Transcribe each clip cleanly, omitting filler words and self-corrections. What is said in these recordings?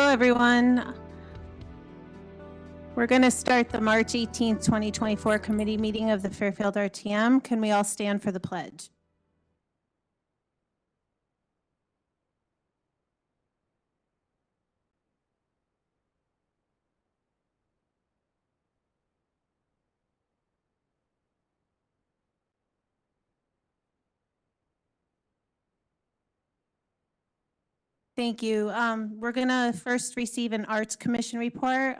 Hello, everyone. We're going to start the March 18th, 2024 committee meeting of the Fairfield RTM. Can we all stand for the pledge? Thank you. We're going to first receive an Arts Commission report.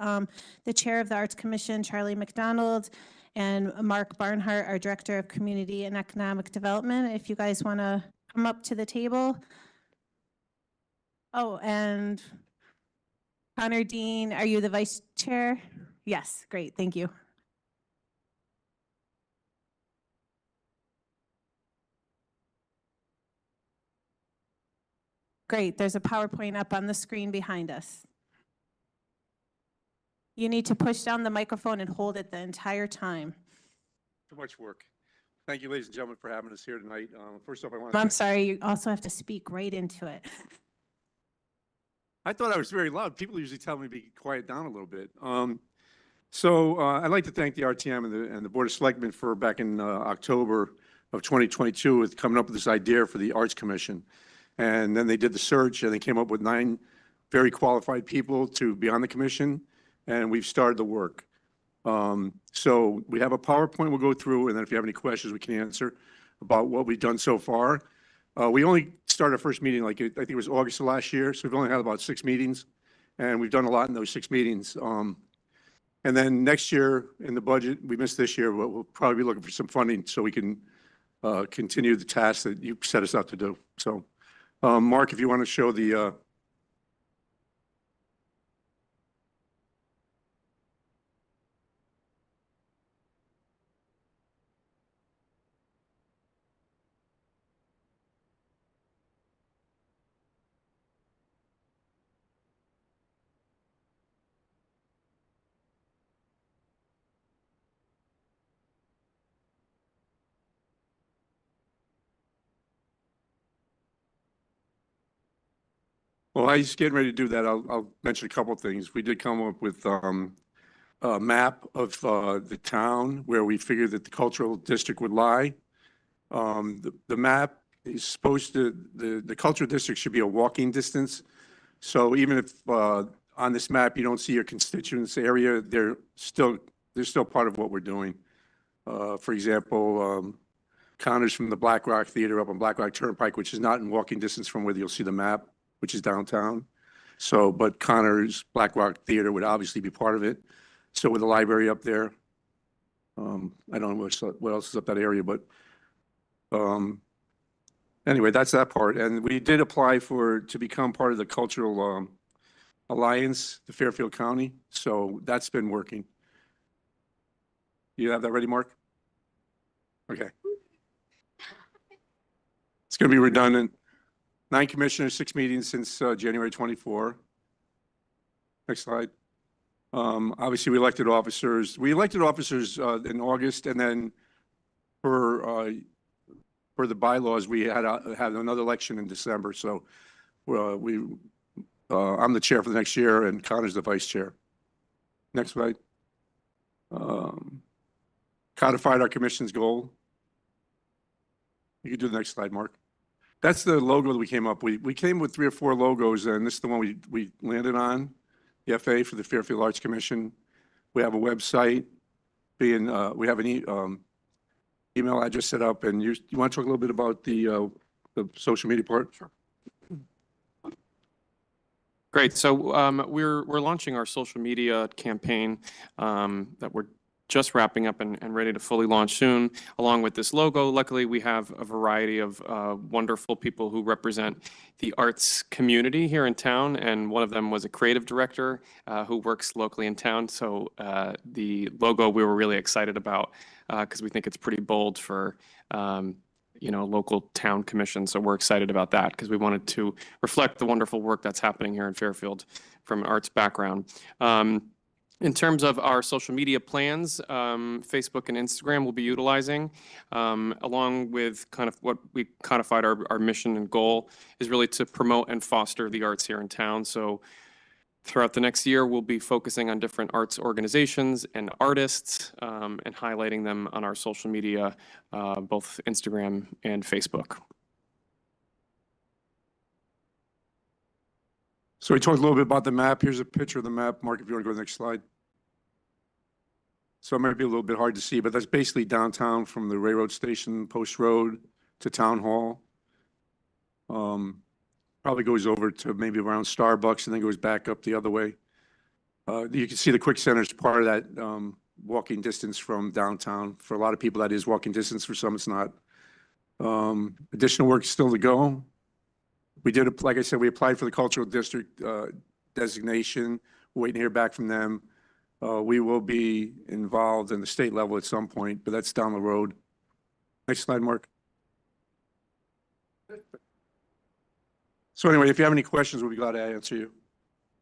The chair of the Arts Commission, Charlie McDonald, and Mark Barnhart, our Director of Community and Economic Development. If you guys want to come up to the table. Oh, and Connor Dean, are you the vice chair? Yes, great, thank you. Great, there's a PowerPoint up on the screen behind us. You need to push down the microphone and hold it the entire time. Too much work. Thank you, ladies and gentlemen, for having us here tonight. First off, I'm sorry, you also have to speak right into it. I thought I was very loud. People usually tell me to be quiet down a little bit. I'd like to thank the RTM and the Board of Selectmen for back in October of 2022 with coming up with this idea for the Arts Commission. And then they did the search and they came up with 9 very qualified people to be on the commission, and we've started the work. So we have a PowerPoint we'll go through, and then if you have any questions we can answer about what we've done so far. We only started our first meeting, like I think it was August of last year, so we've only had about 6 meetings, and we've done a lot in those 6 meetings. And then next year in the budget, we missed this year, but we'll probably be looking for some funding so we can continue the tasks that you set us out to do. So, Mark, if you want to show the Well, I was getting ready to do that. I'll mention a couple of things. We did come up with a map of the town where we figured that the cultural district would lie. The map is supposed to, the cultural district should be a walking distance. So even if on this map you don't see your constituents area, they're still part of what we're doing. For example, Connor's from the Black Rock Theater up on Black Rock Turnpike, which is not in walking distance from where you'll see the map, which is downtown. So, but Connor's Black Rock Theater would obviously be part of it. So with the library up there, I don't know what else is up that area, but anyway, that's that part. And we did apply to become part of the Cultural Alliance, the Fairfield County. So that's been working. You have that ready, Mark? Okay. It's going to be redundant. 9 commissioners, 6 meetings since January 24. Next slide. Obviously, we elected officers. We elected officers in August, and then for the bylaws, we had another election in December. So I'm the chair for the next year, and Connor's the vice chair. Next slide. Codified our commission's goal. You can do the next slide, Mark. That's the logo that we came up with. We came with 3 or 4 logos, and this is the one we landed on, the FA for the Fairfield Arts Commission. We have a website. We have an email address set up, and you want to talk a little bit about the social media part? Sure. Great. So we're launching our social media campaign that we're just wrapping up and ready to fully launch soon, along with this logo. Luckily, we have a variety of wonderful people who represent the arts community here in town, and one of them was a creative director who works locally in town. So the logo we were really excited about because we think it's pretty bold for local town commission. So we're excited about that because we wanted to reflect the wonderful work that's happening here in Fairfield from an arts background. In terms of our social media plans, Facebook and Instagram will be utilizing, along with kind of what we codified our mission and goal is really to promote and foster the arts here in town. So Throughout the next year, we'll be focusing on different arts organizations and artists and highlighting them on our social media, both Instagram and Facebook. So we talked a little bit about the map. Here's a picture of the map. Mark, if you want to go to the next slide. So it might be a little bit hard to see, but that's basically downtown from the railroad station, Post Road to Town Hall. Probably goes over to maybe around Starbucks and then goes back up the other way. You can see the Quick Center is part of that walking distance from downtown. For a lot of people, that is walking distance. For some, it's not. Additional work is still to go. We did, like I said, we applied for the cultural district designation. We're waiting to hear back from them. We will be involved in the state level at some point, but that's down the road. Next slide, Mark. So anyway, if you have any questions, we'll be glad to answer you.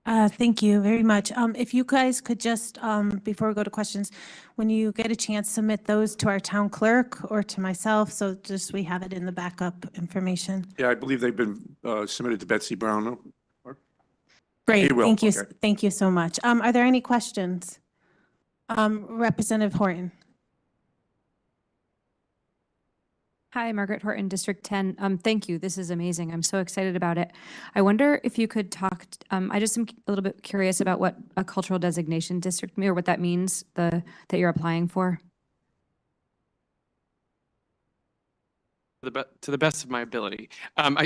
Thank you very much. If you guys could just, before we go to questions, when you get a chance, submit those to our town clerk or to myself, so just we have it in the backup information. Yeah, I believe they've been submitted to Betsy Brown. No? Great, will, thank you, okay. thank you so much. Are there any questions? Representative Horton. Hi, Margaret Horton, District 10. Thank you. This is amazing. I'm so excited about it. I wonder if you could talk, I just am a little bit curious about what a cultural designation district or what that means, that you're applying for. To the best of my ability.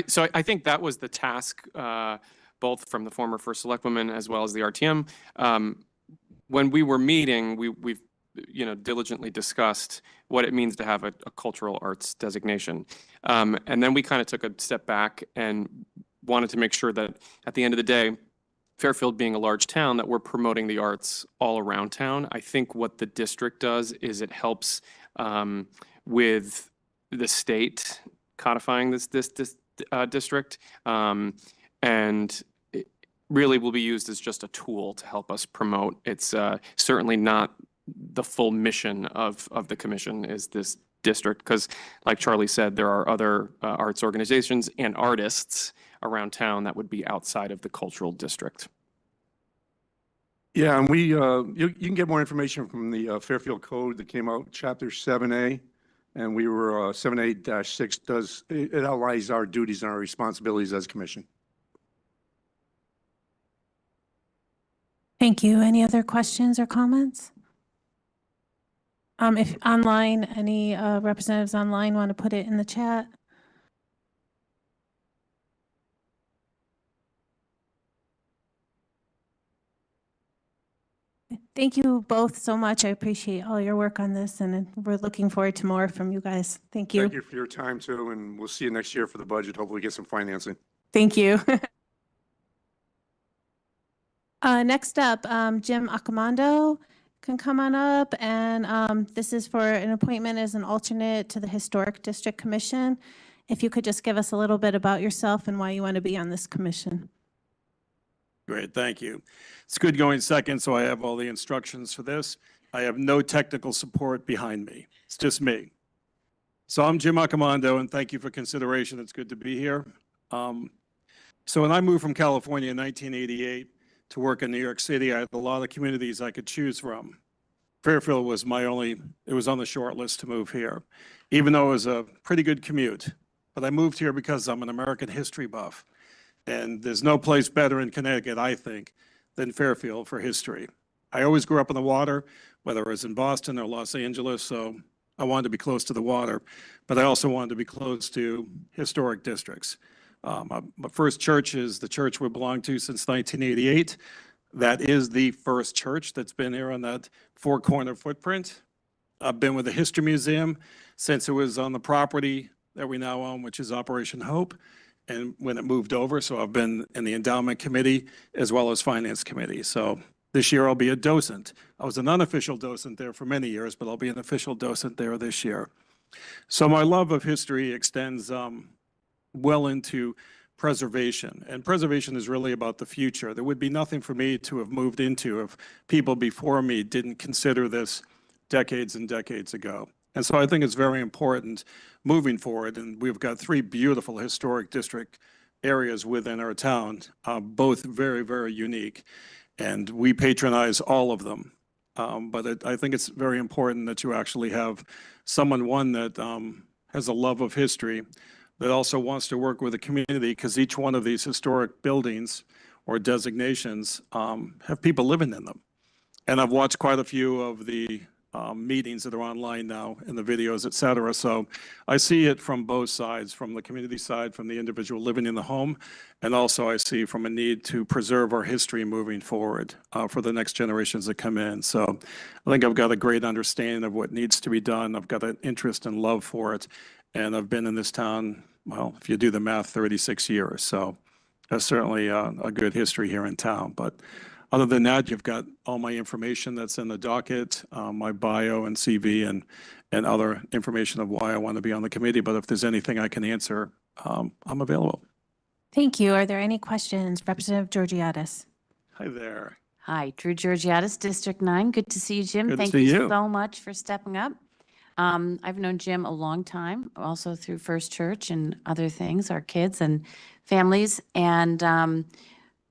So I think that was the task, both from the former First Selectwoman as well as the RTM. When we were meeting, we've diligently discussed what it means to have a cultural arts designation. And then we kind of took a step back and wanted to make sure that at the end of the day, Fairfield being a large town, that we're promoting the arts all around town. I think what the district does is it helps with the state codifying this district, and it really will be used as just a tool to help us promote. It's certainly not the full mission of the commission is this district, because like Charlie said, there are other arts organizations and artists around town that would be outside of the cultural district. Yeah, and we you can get more information from the Fairfield Code that came out, Chapter 7A, and we were 7A-6 does it outlines our duties and our responsibilities as commission. Thank you. Any other questions or comments? If online, any representatives online want to put it in the chat? Thank you both so much. I appreciate all your work on this, and we're looking forward to more from you guys. Thank you. Thank you for your time too, and we'll see you next year for the budget. Hopefully get some financing. Thank you. Next up, Jim Accomando can come on up, and this is for an appointment as an alternate to the Historic District Commission. If you could just give us a little bit about yourself and why you want to be on this commission. Great, thank you. It's good going second, so I have all the instructions for this. I have no technical support behind me. It's just me. So I'm Jim Accomando, and thank you for consideration. It's good to be here. So when I moved from California in 1988 to work in New York City, I had a lot of communities I could choose from. Fairfield was it was on the short list to move here, even though it was a pretty good commute. But I moved here because I'm an American history buff. And there's no place better in Connecticut, I think, than Fairfield for history. I always grew up on the water, whether it was in Boston or Los Angeles, so I wanted to be close to the water, but I also wanted to be close to historic districts. My first church is the church we belong to since 1988. That is the first church that's been here on that four-corner footprint. I've been with the History Museum since it was on the property that we now own, which is Operation Hope. And when it moved over, so I've been in the endowment committee as well as finance committee. So this year I'll be a docent. I was an unofficial docent there for many years, but I'll be an official docent there this year. So my love of history extends well into preservation. And preservation is really about the future. There would be nothing for me to have moved into if people before me didn't consider this decades and decades ago. And so I think it's very important moving forward, and we've got 3 beautiful historic district areas within our town, both very, very unique. And we patronize all of them. But I think it's very important that you actually have one that has a love of history, that also wants to work with the community, because each one of these historic buildings or designations have people living in them. And I've watched quite a few of the meetings that are online now and the videos, et cetera. So I see it from both sides, from the community side, from the individual living in the home, and also I see from a need to preserve our history moving forward for the next generations that come in. So I think I've got a great understanding of what needs to be done. I've got an interest and love for it. And I've been in this town, well, if you do the math, 36 years. So that's certainly a good history here in town. But other than that, you've got all my information that's in the docket, my bio and CV and other information of why I want to be on the committee. But if there's anything I can answer, I'm available. Thank you. Are there any questions? Representative Georgiadis. Hi there. Hi, Drew Georgiadis, District 9. Good to see you, Jim. Good to Thank see you. so much for stepping up. I've known Jim a long time, also through First Church and other things, our kids and families. And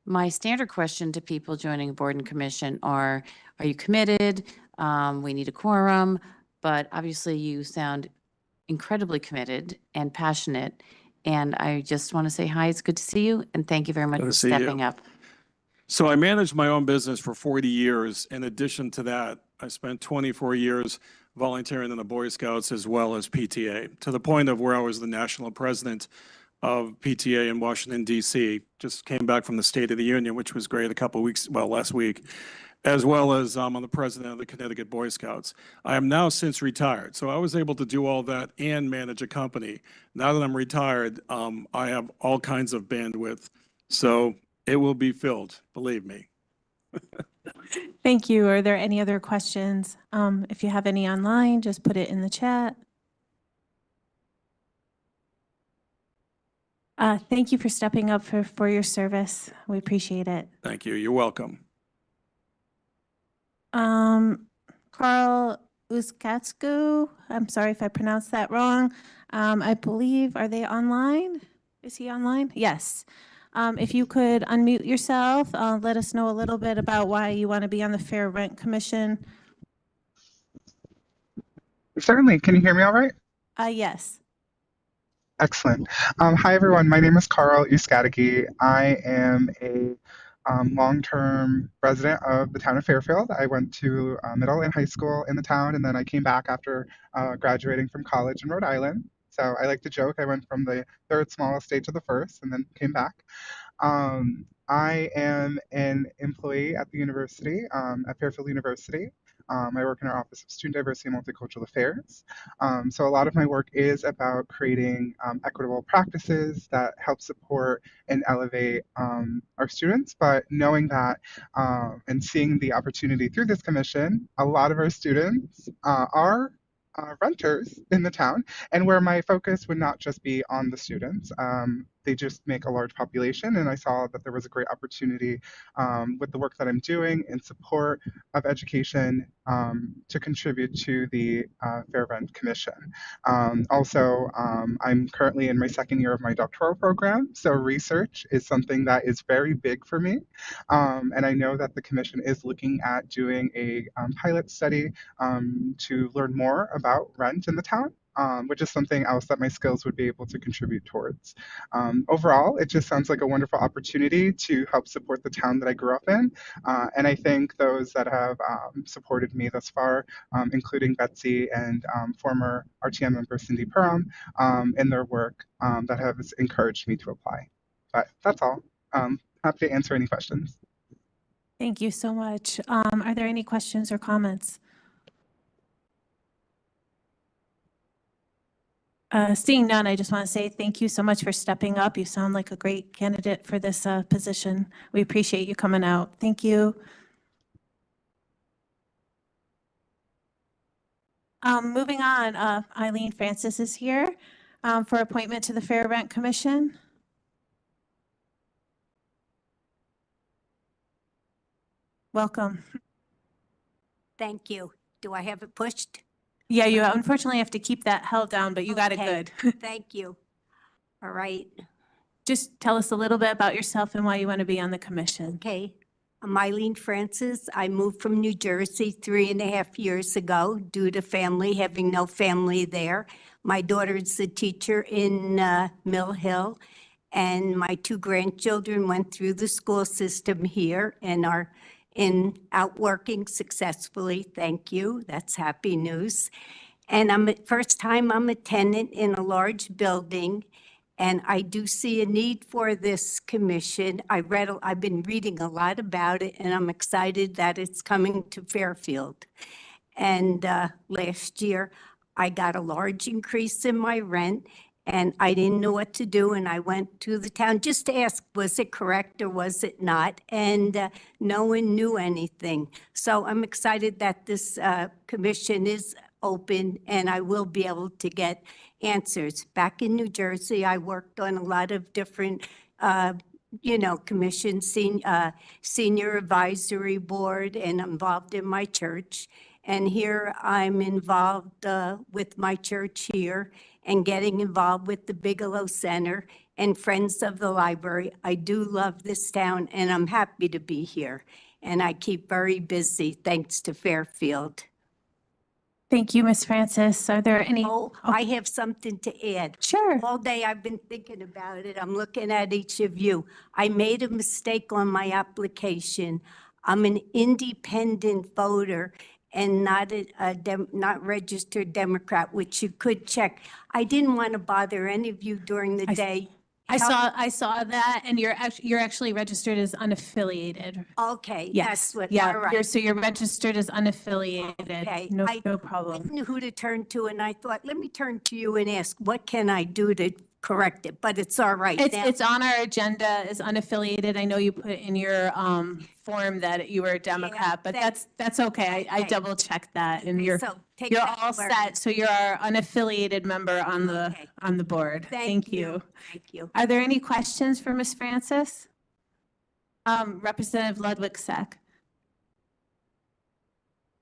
my standard question to people joining a board and commission are you committed? We need a quorum, but obviously you sound incredibly committed and passionate. And I just want to say hi, it's good to see you, and thank you very much Good for to see you. stepping up. So I managed my own business for 40 years. In addition to that, I spent 24 years volunteering in the Boy Scouts as well as PTA, to the point of where I was the national president of PTA in Washington, D.C. Just came back from the State of the Union, which was great last week, as well as I'm the president of the Connecticut Boy Scouts. I am now since retired, so I was able to do all that and manage a company. Now that I'm retired, I have all kinds of bandwidth, so it will be filled, believe me. Thank you. Are there any other questions? If you have any online, just put it in the chat. Thank you for stepping up for your service. We appreciate it. Thank you. You're welcome. Carl Uskatsku, I'm sorry if I pronounced that wrong. I believe, are they online? Is he online? Yes. If you could unmute yourself, let us know a little bit about why you want to be on the Fair Rent Commission. Certainly. Can you hear me all right? Yes. Excellent. Hi, everyone. My name is Carl Uskadegi. I am a long-term resident of the town of Fairfield. I went to middle and high school in the town, and then I came back after graduating from college in Rhode Island. So I like to joke I went from the third smallest state to the first and then came back. I am an employee at the university, at Fairfield University. I work in our Office of Student Diversity and Multicultural Affairs. So a lot of my work is about creating equitable practices that help support and elevate our students. But knowing that and seeing the opportunity through this commission, a lot of our students are renters in the town, and where my focus would not just be on the students. They just make a large population, and I saw that there was a great opportunity with the work that I'm doing in support of education to contribute to the Fair Rent Commission. Also, I'm currently in my second year of my doctoral program, so research is something that is very big for me, and I know that the commission is looking at doing a pilot study to learn more about rent in the town. Which is something else that my skills would be able to contribute towards. Overall, it just sounds like a wonderful opportunity to help support the town that I grew up in. And I thank those that have supported me thus far, including Betsy and former RTM member Cindy Perham, in their work that has encouraged me to apply. But that's all. Happy to answer any questions. Thank you so much. Are there any questions or comments? Seeing none, I just want to say thank you so much for stepping up. You sound like a great candidate for this position. We appreciate you coming out. Thank you. Moving on, Eileen Francis is here for appointment to the Fair Rent Commission. Welcome. Thank you. Do I have it pushed? Yeah, you unfortunately have to keep that held down, but you got it Okay. good. Thank you. All right. just tell us a little bit about yourself and why you want to be on the commission. Okay. I'm Eileen Francis. I moved from New Jersey 3.5 years ago due to having no family there. My daughter is a teacher in Mill Hill, and my 2 grandchildren went through the school system here and are out working successfully. Thank you. That's happy news. And first time I'm a tenant in a large building, and I do see a need for this commission. I've been reading a lot about it, and I'm excited that it's coming to Fairfield. And last year, I got a large increase in my rent, and I didn't know what to do, and I went to the town just to ask, was it correct or was it not? And no one knew anything. So I'm excited that this commission is open, and I will be able to get answers. Back in New Jersey, I worked on a lot of different, commissions, senior advisory board, and involved in my church. And here I'm involved with my church here and getting involved with the Bigelow Center and Friends of the Library. I do love this town, and I'm happy to be here. And I keep very busy thanks to Fairfield. Thank you, Ms. Francis. Are there any? Oh, I have something to add. Sure. All day I've been thinking about it. I'm looking at each of you. I made a mistake on my application. I'm an independent voter and not not registered Democrat, which you could check. I didn't want to bother any of you during the day. I saw that, and you're actually registered as unaffiliated. Okay, Yes. that's what, Yeah. all right. So you're registered as unaffiliated. Okay, No I problem. didn't know who to turn to, and I thought, let me turn to you and ask, what can I do to correct it? But it's all right now. It's on our agenda as unaffiliated. I know you put in your form that you were a Democrat, but that's okay. I Okay. double checked that, and Okay, you're so take you're that all word. set. So you're our unaffiliated member on the Okay. board. Thank you. Thank you. Are there any questions for Ms. Francis? Representative Ludwig-Sack.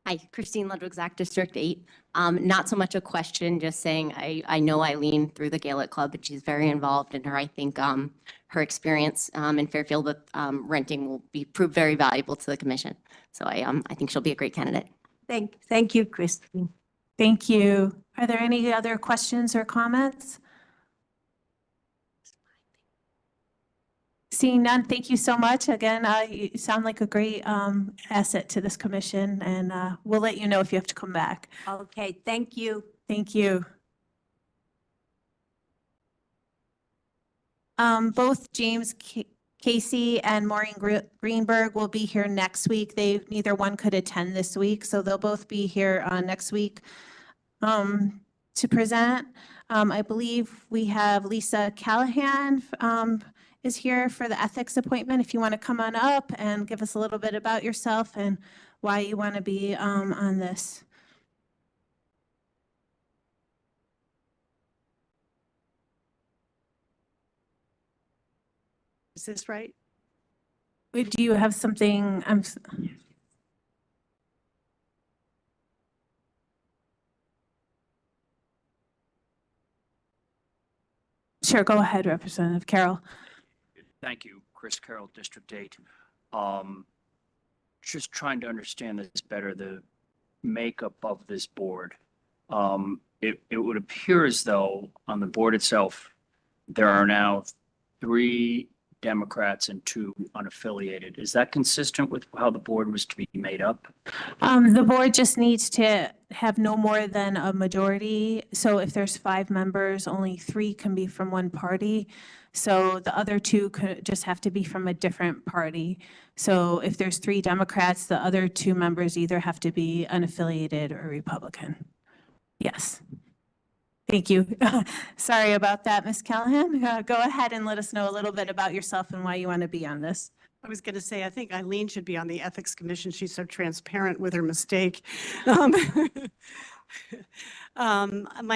Hi, Christine Ludwig-Zach, District 8. Not so much a question, just saying I know Eileen through the Gaelic Club, and she's very involved in her. I think her experience in Fairfield with renting will prove very valuable to the commission. So I think she'll be a great candidate. Thank you, Christine. Thank you. Are there any other questions or comments? Seeing none, thank you so much. Again, you sound like a great asset to this commission, and we'll let you know if you have to come back. Okay, thank you. Thank you. Both James Casey and Maureen Greenberg will be here next week. Neither one could attend this week, so they'll both be here next week to present. I believe we have Lisa Callahan is here for the ethics appointment. If you want to come on up and give us a little bit about yourself and why you want to be on this. Is this right? Do you have something? Sure, go ahead, Representative Carroll. Thank you, Chris Carroll, District 8. Just trying to understand this better, the makeup of this board. It would appear as though on the board itself, there are now 3 Democrats and 2 unaffiliated. Is that consistent with how the board was to be made up? The board just needs to have no more than a majority. So if there's 5 members, only 3 can be from one party. So the other 2 could just have to be from a different party. So if there's 3 Democrats, the other 2 members either have to be unaffiliated or Republican. Yes. Thank you. Sorry about that, Ms. Callahan. Go ahead and let us know a little bit about yourself and why you want to be on this. I was going to say, I think Eileen should be on the Ethics Commission. She's so transparent with her mistake. My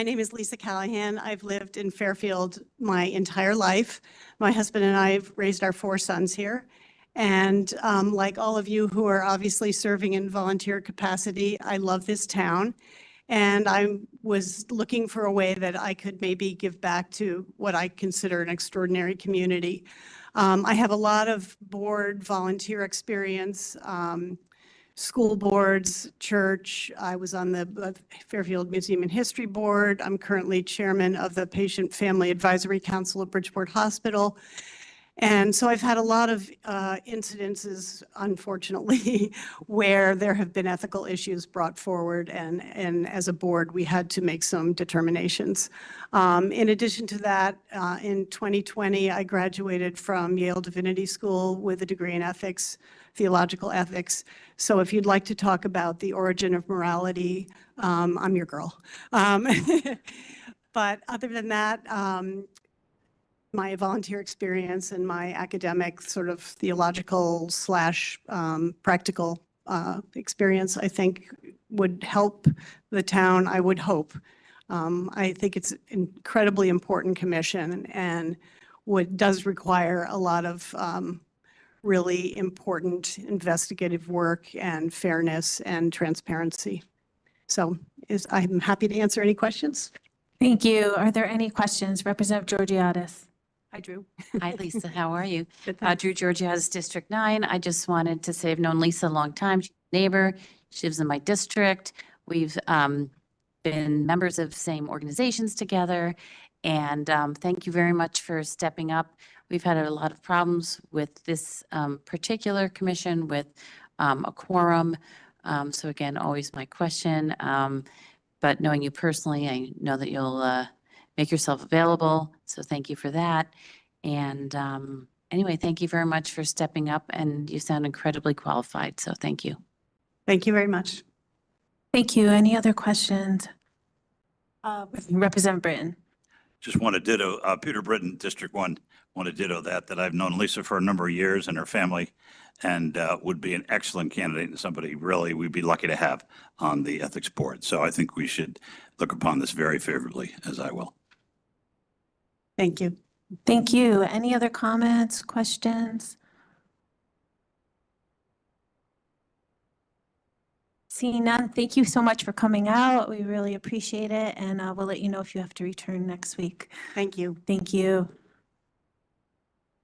name is Lisa Callahan. I've lived in Fairfield my entire life. My husband and I have raised our 4 sons here. And like all of you who are obviously serving in volunteer capacity, I love this town. And I was looking for a way that I could maybe give back to what I consider an extraordinary community. I have a lot of board volunteer experience, school boards, church. I was on the Fairfield Museum and History Board. I'm currently chairman of the Patient Family Advisory Council of Bridgeport Hospital. And so I've had a lot of incidences, unfortunately, where there have been ethical issues brought forward, and as a board, we had to make some determinations. In addition to that, in 2020, I graduated from Yale Divinity School with a degree in ethics, theological ethics. So if you'd like to talk about the origin of morality, I'm your girl. But other than that, my volunteer experience and my academic sort of theological / practical experience, I think would help the town, I would hope. I think it's an incredibly important commission and does require a lot of really important investigative work and fairness and transparency. So I'm happy to answer any questions. Thank you. Are there any questions? Representative Georgiadis. Hi, Drew. Hi, Lisa. How are you? Good, thanks. Drew Georgiadis, District 9. I just wanted to say I've known Lisa a long time. She's a neighbor. She lives in my district. We've been members of same organizations together. And thank you very much for stepping up. We've had a lot of problems with this particular commission with a quorum. So again, always my question. But knowing you personally, I know that you'll make yourself available. So thank you for that. And anyway, thank you very much for stepping up, and you sound incredibly qualified. So thank you. Thank you very much. Thank you. Any other questions? Representative Britton. Just want to ditto, Peter Britton, District 1, want to ditto that I've known Lisa for a number of years and her family, and would be an excellent candidate and somebody really we'd be lucky to have on the ethics board. So I think we should look upon this very favorably, as I will. Thank you. Thank you. Any other comments, questions? Seeing none, thank you so much for coming out. We really appreciate it, and we'll let you know if you have to return next week. Thank you. Thank you.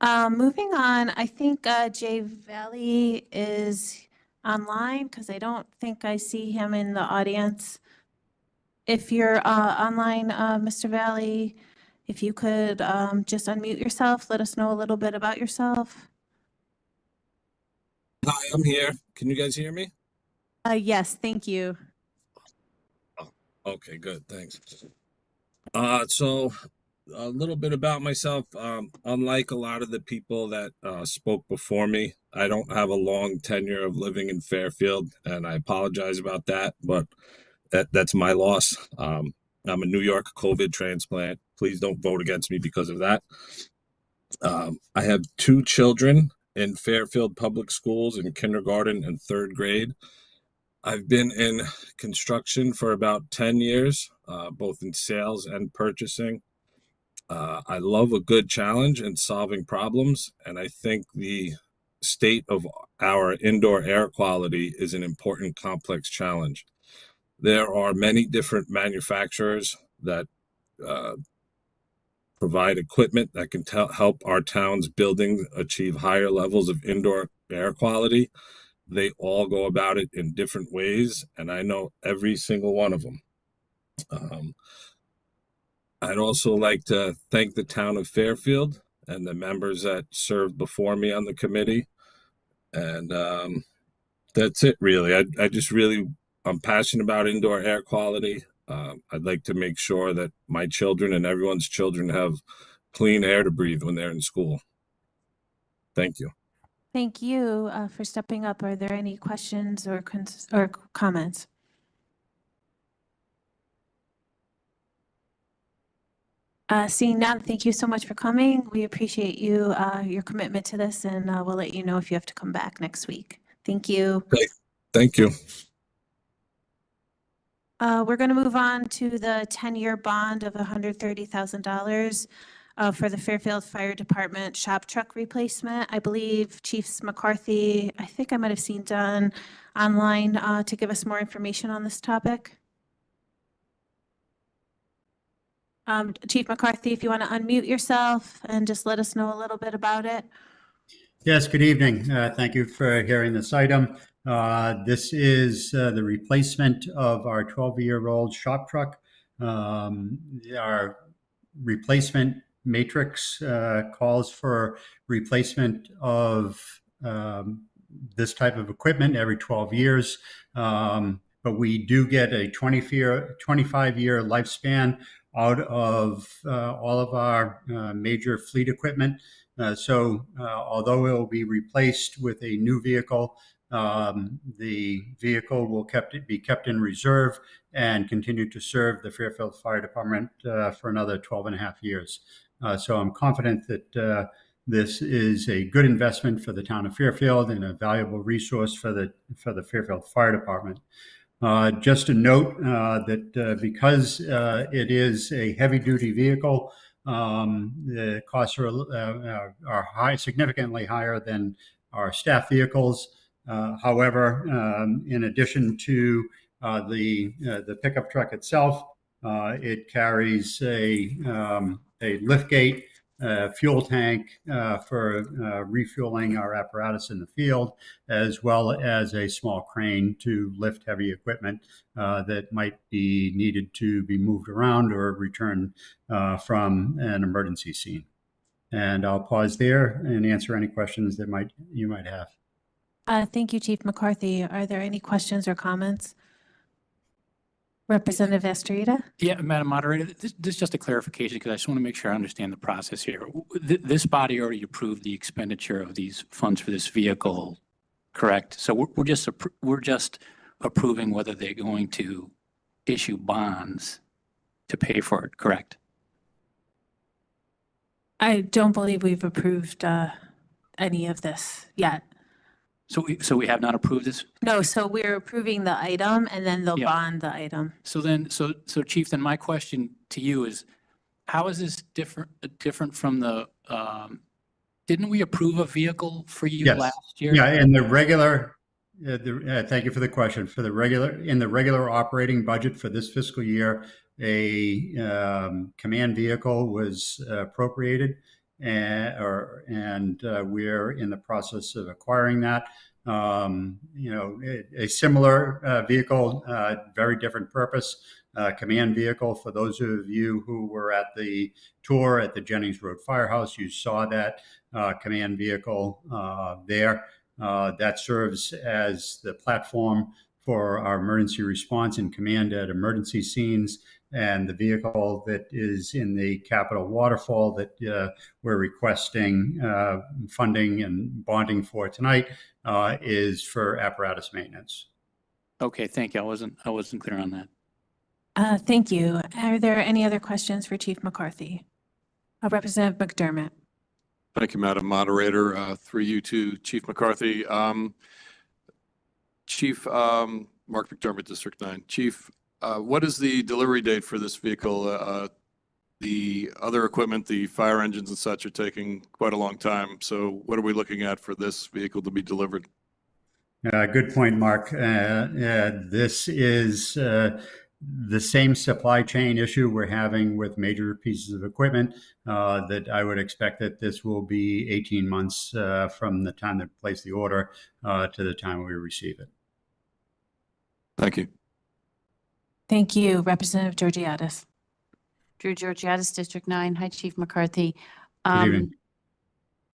Moving on, I think Jay Valley is online because I don't think I see him in the audience. If you're online, Mr. Valley, if you could just unmute yourself, let us know a little bit about yourself. Hi, I'm here. Can you guys hear me? Yes, thank you. Oh, okay, good. Thanks. So a little bit about myself. Unlike a lot of the people that spoke before me, I don't have a long tenure of living in Fairfield, and I apologize about that, but that's my loss. I'm a New York COVID transplant. Please don't vote against me because of that. I have 2 children in Fairfield Public Schools in kindergarten and 3rd grade. I've been in construction for about 10 years, both in sales and purchasing. I love a good challenge and solving problems, and I think the state of our indoor air quality is an important complex challenge. There are many different manufacturers that provide equipment that can help our town's buildings achieve higher levels of indoor air quality. They all go about it in different ways, and I know every single one of them. I'd also like to thank the town of Fairfield and the members that served before me on the committee. And that's it, really. I'm passionate about indoor air quality. I'd like to make sure that my children and everyone's children have clean air to breathe when they're in school. Thank you. Thank you for stepping up. Are there any questions or comments? Seeing none, thank you so much for coming. We appreciate you, your commitment to this, and we'll let you know if you have to come back next week. Thank you. Great. Thank you. We're going to move on to the 10-year bond of $130,000 for the Fairfield Fire Department shop truck replacement. I believe Chiefs McCarthy, I think I might have seen Dunn online to give us more information on this topic. Chief McCarthy, if you want to unmute yourself and just let us know a little bit about it. Yes, good evening. Thank you for hearing this item. This is the replacement of our 12-year-old shop truck. Our replacement matrix calls for replacement of this type of equipment every 12 years. But we do get a 25-year lifespan out of all of our major fleet equipment. So although it will be replaced with a new vehicle, the vehicle will be kept in reserve and continue to serve the Fairfield Fire Department for another 12 and a half years. So I'm confident that this is a good investment for the town of Fairfield and a valuable resource for the Fairfield Fire Department. Just a note that because it is a heavy-duty vehicle, the costs are high, significantly higher than our staff vehicles. However, in addition to the pickup truck itself, it carries a liftgate, fuel tank for refueling our apparatus in the field, as well as a small crane to lift heavy equipment that might be needed to be moved around or returned from an emergency scene. And I'll pause there and answer any questions that you might have. Thank you, Chief McCarthy. Are there any questions or comments? Representative Estrada? Yeah, Madam Moderator, this is just a clarification because I just want to make sure I understand the process here. This body already approved the expenditure of these funds for this vehicle, correct? So we're just approving whether they're going to issue bonds to pay for it, correct? I don't believe we've approved any of this yet. So we have not approved this? No, so we're approving the item and then they'll Yeah. bond the item. So Chief, then my question to you is, how is this different from the, didn't we approve a vehicle for you Yes. last year? Yeah, in the regular, thank you for the question. In the regular operating budget for this fiscal year, a command vehicle was appropriated, and we're in the process of acquiring that. A similar vehicle, very different purpose. Command vehicle. For those of you who were at the tour at the Jennings Road Firehouse, you saw that command vehicle there. That serves as the platform for our emergency response and command at emergency scenes. And the vehicle that is in the capital waterfall that we're requesting funding and bonding for tonight is for apparatus maintenance. Okay, thank you. I wasn't clear on that. Thank you. Are there any other questions for Chief McCarthy? Representative McDermott. Thank you, Madam Moderator. Through you to Chief McCarthy. Chief Mark McDermott, District 9. Chief, what is the delivery date for this vehicle? The other equipment, the fire engines and such, are taking quite a long time. So what are we looking at for this vehicle to be delivered? Good point, Mark. This is the same supply chain issue we're having with major pieces of equipment, that I would expect that this will be 18 months from the time that we place the order to the time we receive it. Thank you. Thank you. Representative Georgiadis. Drew Georgiadis, District 9. Hi, Chief McCarthy. Good evening.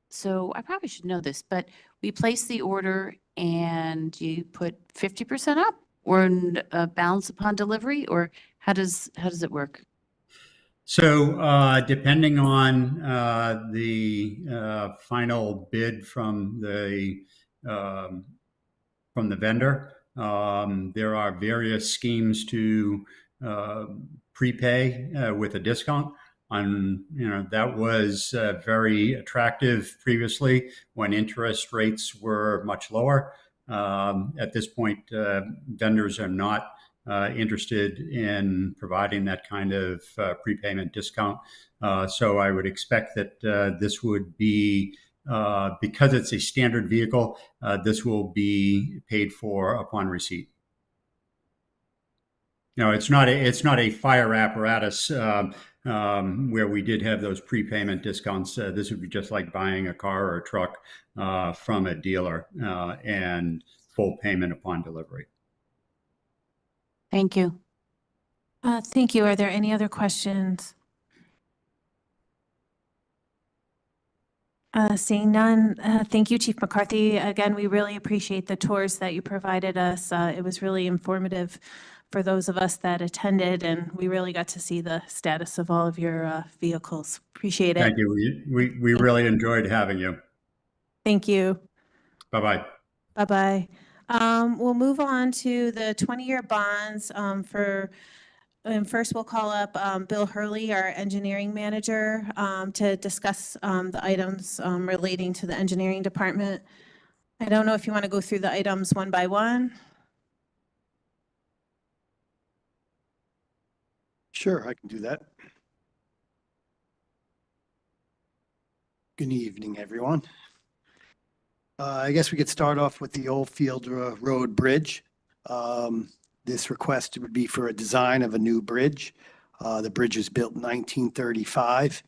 So I probably should know this, but we placed the order and you put 50% up or balance upon delivery, or how does it work? So depending on the final bid from the vendor, there are various schemes to prepay with a discount. That was very attractive previously when interest rates were much lower. At this point, vendors are not interested in providing that kind of prepayment discount. So I would expect that this would be, because it's a standard vehicle, this will be paid for upon receipt. It's not a fire apparatus. where we did have those prepayment discounts. This would be just like buying a car or a truck from a dealer and full payment upon delivery. Thank you. Thank you. Are there any other questions? Seeing none, thank you, Chief McCarthy. Again, we really appreciate the tours that you provided us. It was really informative for those of us that attended, and we really got to see the status of all of your vehicles. Appreciate it. Thank you. We really enjoyed having you. Thank you. Bye-bye. Bye-bye. We'll move on to the 20-year bonds and first we'll call up Bill Hurley, our engineering manager, to discuss the items relating to the engineering department. I don't know if you want to go through the items one by one. Sure, I can do that. Good evening, everyone. I guess we could start off with the Oldfield Road Bridge. This request would be for a design of a new bridge. The bridge was built in 1935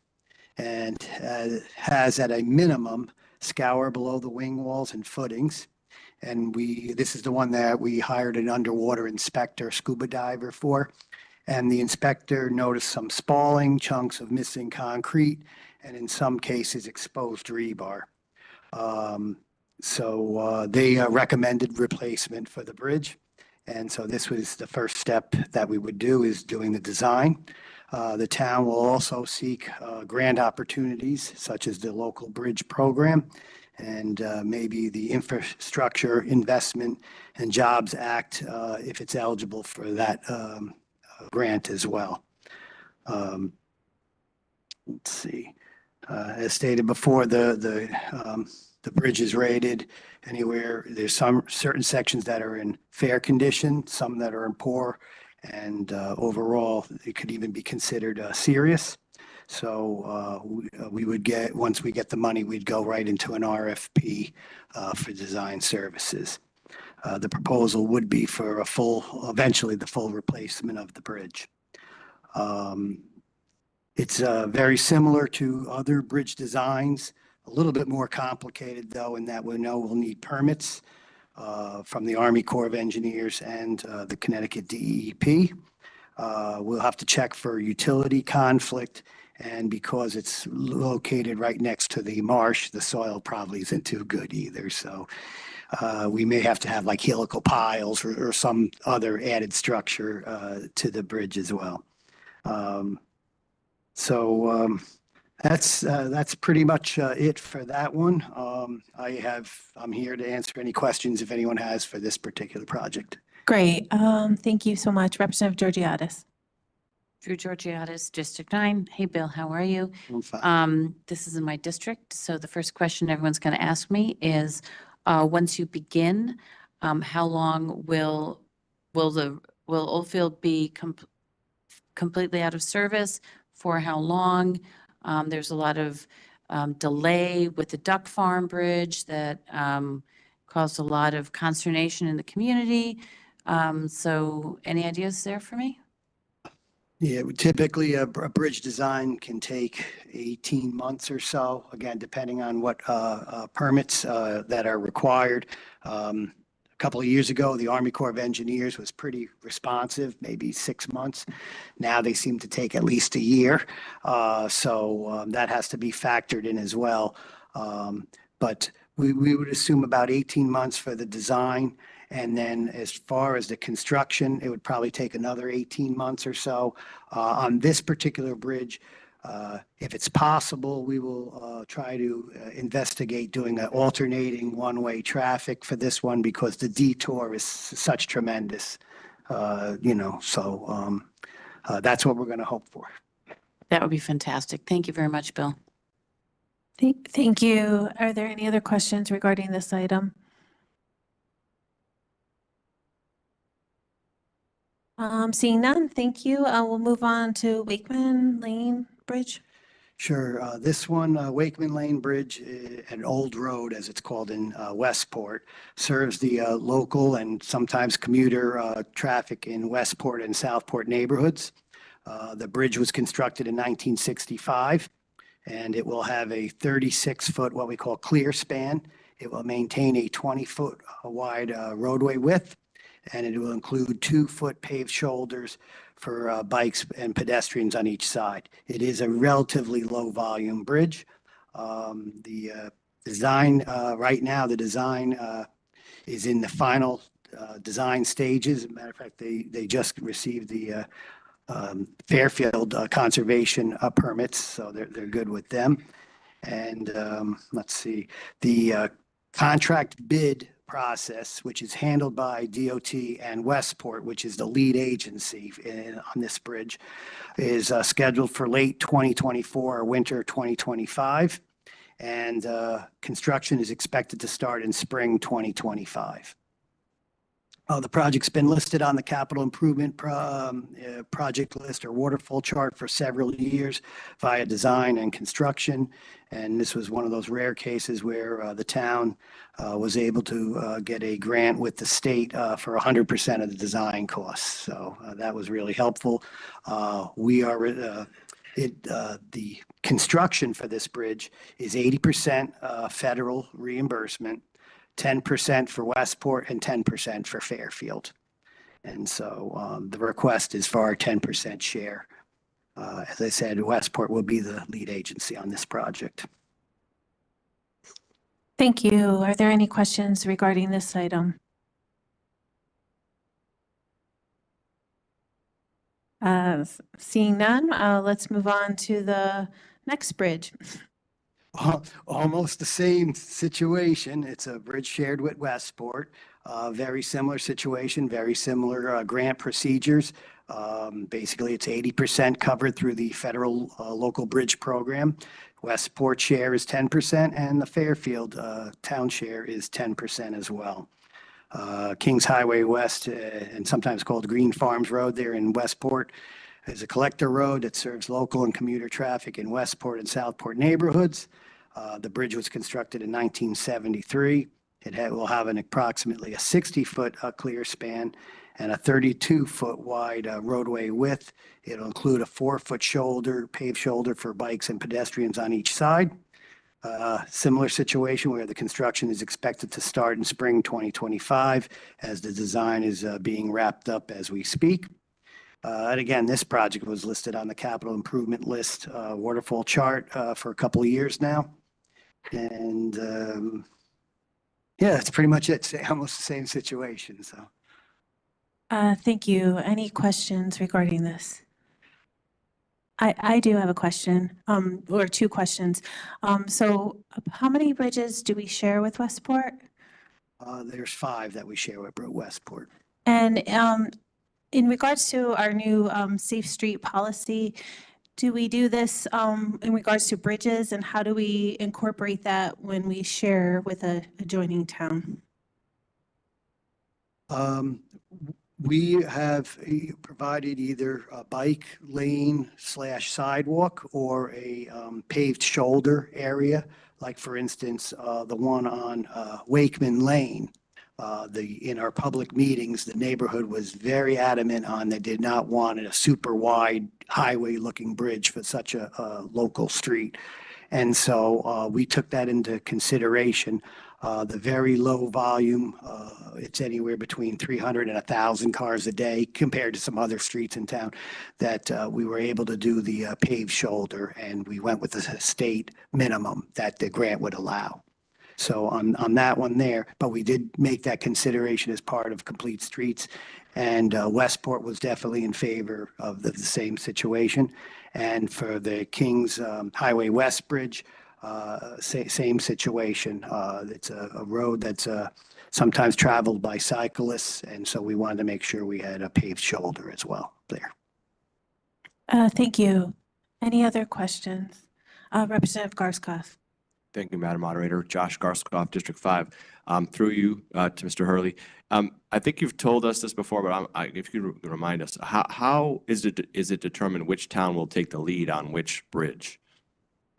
and has at a minimum scour below the wing walls and footings. And this is the one that we hired an underwater inspector, scuba diver for. And the inspector noticed some spalling, chunks of missing concrete, and in some cases exposed rebar. So they recommended replacement for the bridge. And so this was the first step that we would do, is doing the design. The town will also seek grant opportunities such as the local bridge program and maybe the Infrastructure Investment and Jobs Act if it's eligible for that grant as well. Let's see. As stated before, the bridge is rated anywhere. There's some certain sections that are in fair condition, some that are in poor, and overall, it could even be considered serious. So we would get, once we get the money, we'd go right into an RFP for design services. The proposal would be for eventually the full replacement of the bridge. It's very similar to other bridge designs. A little bit more complicated, though, in that we know we'll need permits from the Army Corps of Engineers and the Connecticut DEP. We'll have to check for utility conflict, and because it's located right next to the marsh, the soil probably isn't too good either. So we may have to have like helical piles or some other added structure to the bridge as well. That's pretty much it for that one. I'm here to answer any questions if anyone has for this particular project. Great. Thank you so much. Representative Georgiadis. Drew Georgiadis, District 9. Hey, Bill, how are you? I'm fine. This is in my district. So the first question everyone's going to ask me is, once you begin, how long will Oldfield be completely out of service? For how long? There's a lot of delay with the duck farm bridge that caused a lot of consternation in the community. So any ideas there for me? Yeah, typically a bridge design can take 18 months or so, again, depending on what permits that are required. A couple of years ago, the Army Corps of Engineers was pretty responsive, maybe 6 months. Now they seem to take at least a year. So that has to be factored in as well. But we would assume about 18 months for the design. And then as far as the construction, it would probably take another 18 months or so. On this particular bridge, if it's possible, we will try to investigate doing an alternating one-way traffic for this one because the detour is such tremendous, so that's what we're going to hope for. That would be fantastic. Thank you very much, Bill. Thank you. Are there any other questions regarding this item? Seeing none, thank you. We'll move on to Wakeman Lane Bridge. Sure. This one, Wakeman Lane Bridge, an old road as it's called in Westport, serves the local and sometimes commuter traffic in Westport and Southport neighborhoods. The bridge was constructed in 1965, and it will have a 36-foot, what we call clear span. It will maintain a 20-foot wide roadway width, and it will include 2-foot paved shoulders for bikes and pedestrians on each side. It is a relatively low-volume bridge. The design, right now, the design is in the final design stages. As a matter of fact, they just received the Fairfield conservation permits, so they're good with them. And let's see, the contract bid process, which is handled by DOT and Westport, which is the lead agency on this bridge, is scheduled for late 2024 or winter 2025. And construction is expected to start in spring 2025. The project's been listed on the capital improvement project list or waterfall chart for several years via design and construction. And this was one of those rare cases where the town was able to get a grant with the state for 100% of the design costs. So that was really helpful. The construction for this bridge is 80% federal reimbursement, 10% for Westport, and 10% for Fairfield. And so the request is for our 10% share. As I said, Westport will be the lead agency on this project. Thank you. Are there any questions regarding this item? Seeing none, let's move on to the next bridge. Almost the same situation. It's a bridge shared with Westport. Very similar situation, very similar grant procedures. Basically, it's 80% covered through the federal local bridge program. Westport share is 10%, and the Fairfield town share is 10% as well. Kings Highway West, and sometimes called Green Farms Road there in Westport, is a collector road that serves local and commuter traffic in Westport and Southport neighborhoods. The bridge was constructed in 1973. It will have approximately a 60-foot clear span and a 32-foot wide roadway width. It'll include a 4-foot shoulder, paved shoulder for bikes and pedestrians on each side. Similar situation where the construction is expected to start in spring 2025 as the design is being wrapped up as we speak. And again, this project was listed on the capital improvement list waterfall chart for a couple of years now. And yeah, that's pretty much it. Almost the same situation. So, thank you. Any questions regarding this? I do have a question, or two questions. So how many bridges do we share with Westport? there's 5 that we share with Westport. And in regards to our new Safe Street policy, do we do this in regards to bridges, and how do we incorporate that when we share with a adjoining town? We have provided either a bike lane / sidewalk or a paved shoulder area. Like for instance, the one on Wakeman Lane. In our public meetings, the neighborhood was very adamant on they did not want a super wide highway looking bridge for such a local street. And so we took that into consideration. The very low volume, it's anywhere between 300 and 1,000 cars a day compared to some other streets in town, that we were able to do the paved shoulder, and we went with the state minimum that the grant would allow. So on that one there, but we did make that consideration as part of Complete Streets, and Westport was definitely in favor of the same situation. And for the Kings Highway West Bridge, same situation. It's a road that's sometimes traveled by cyclists, and so we wanted to make sure we had a paved shoulder as well there. Thank you. Any other questions? Representative Garskoff. Thank you, Madam Moderator. Josh Garskoff, District 5. Through you to Mr. Hurley. I think you've told us this before, but if you could remind us, how is it determined which town will take the lead on which bridge?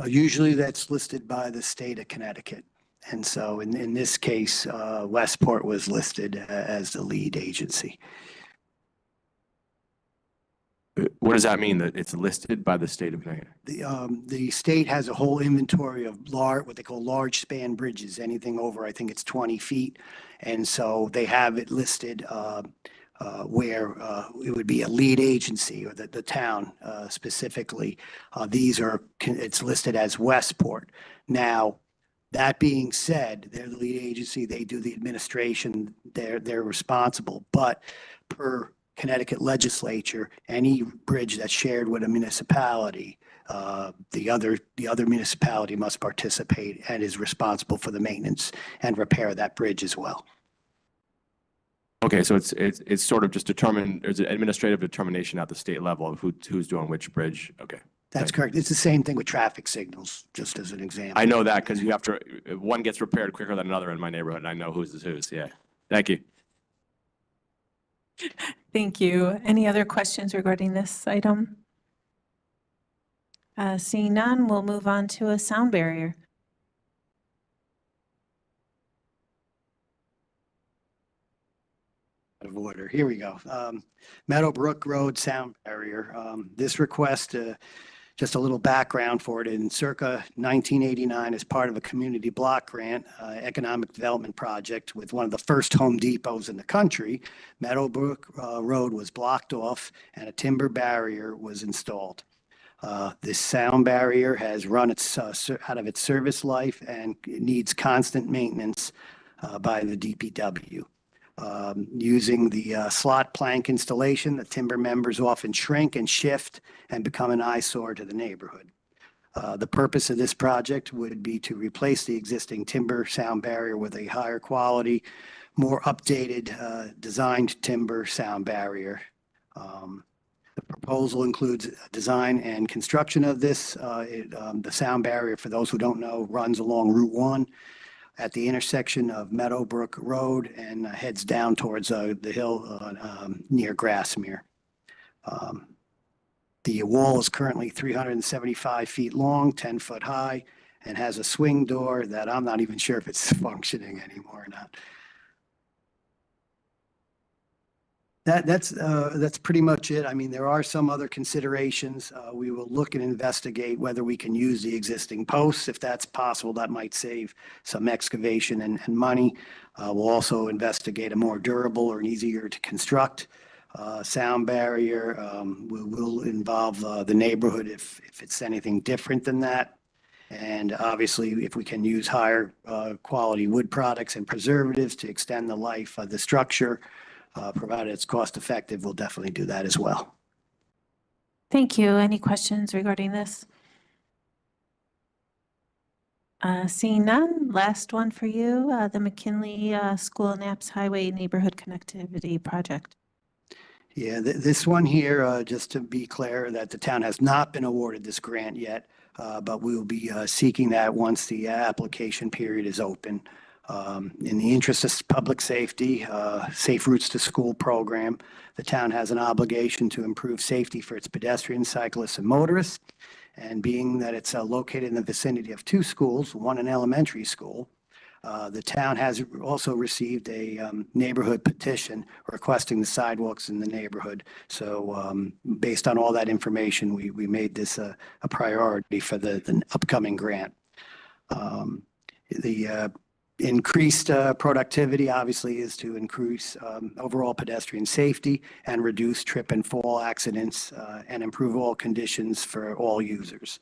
Usually that's listed by the state of Connecticut. And so in this case, Westport was listed as the lead agency. What does that mean, that it's listed by the state of Connecticut? The state has a whole inventory of what they call large span bridges, anything over, I think it's 20 feet. And so they have it listed where it would be a lead agency or the town specifically. It's listed as Westport. Now, that being said, they're the lead agency, they do the administration, they're responsible. But per Connecticut legislature, any bridge that's shared with a municipality, the other municipality must participate and is responsible for the maintenance and repair of that bridge as well. Okay, so it's sort of just determined, there's an administrative determination at the state level of who's doing which bridge. Okay. That's correct. It's the same thing with traffic signals, just as an example. I know that because you have to, one gets repaired quicker than another in my neighborhood, and I know whose is whose. Yeah. Thank you. Thank you. Any other questions regarding this item? Seeing none, we'll move on to a sound barrier. Out of order. Here we go. Meadowbrook Road sound barrier. This request, just a little background for it. In circa 1989, as part of a community block grant economic development project with one of the first Home Depots in the country, Meadowbrook Road was blocked off and a timber barrier was installed. This sound barrier has run out of its service life and it needs constant maintenance by the DPW. Using the slot plank installation, the timber members often shrink and shift and become an eyesore to the neighborhood. The purpose of this project would be to replace the existing timber sound barrier with a higher quality, more updated designed timber sound barrier. The proposal includes design and construction of this. The sound barrier, for those who don't know, runs along Route 1 at the intersection of Meadowbrook Road and heads down towards the hill near Grassmere. The wall is currently 375 feet long, 10 foot high, and has a swing door that I'm not even sure if it's functioning anymore or not. That's pretty much it. I mean, there are some other considerations. We will look and investigate whether we can use the existing posts. If that's possible, that might save some excavation and money. We'll also investigate a more durable or easier to construct sound barrier. We'll involve the neighborhood if it's anything different than that. And obviously, if we can use higher quality wood products and preservatives to extend the life of the structure, provided it's cost effective, we'll definitely do that as well. Thank you. Any questions regarding this? Seeing none, last one for you, the McKinley School Naps Highway Neighborhood Connectivity Project. Yeah, this one here, just to be clear, that the town has not been awarded this grant yet, but we will be seeking that once the application period is open. In the interest of public safety, Safe Routes to School program, the town has an obligation to improve safety for its pedestrians, cyclists, and motorists. And being that it's located in the vicinity of two schools, one an elementary school, the town has also received a neighborhood petition requesting the sidewalks in the neighborhood. So based on all that information, we made this a priority for the upcoming grant. The increased productivity obviously is to increase overall pedestrian safety and reduce trip and fall accidents and improve all conditions for all users.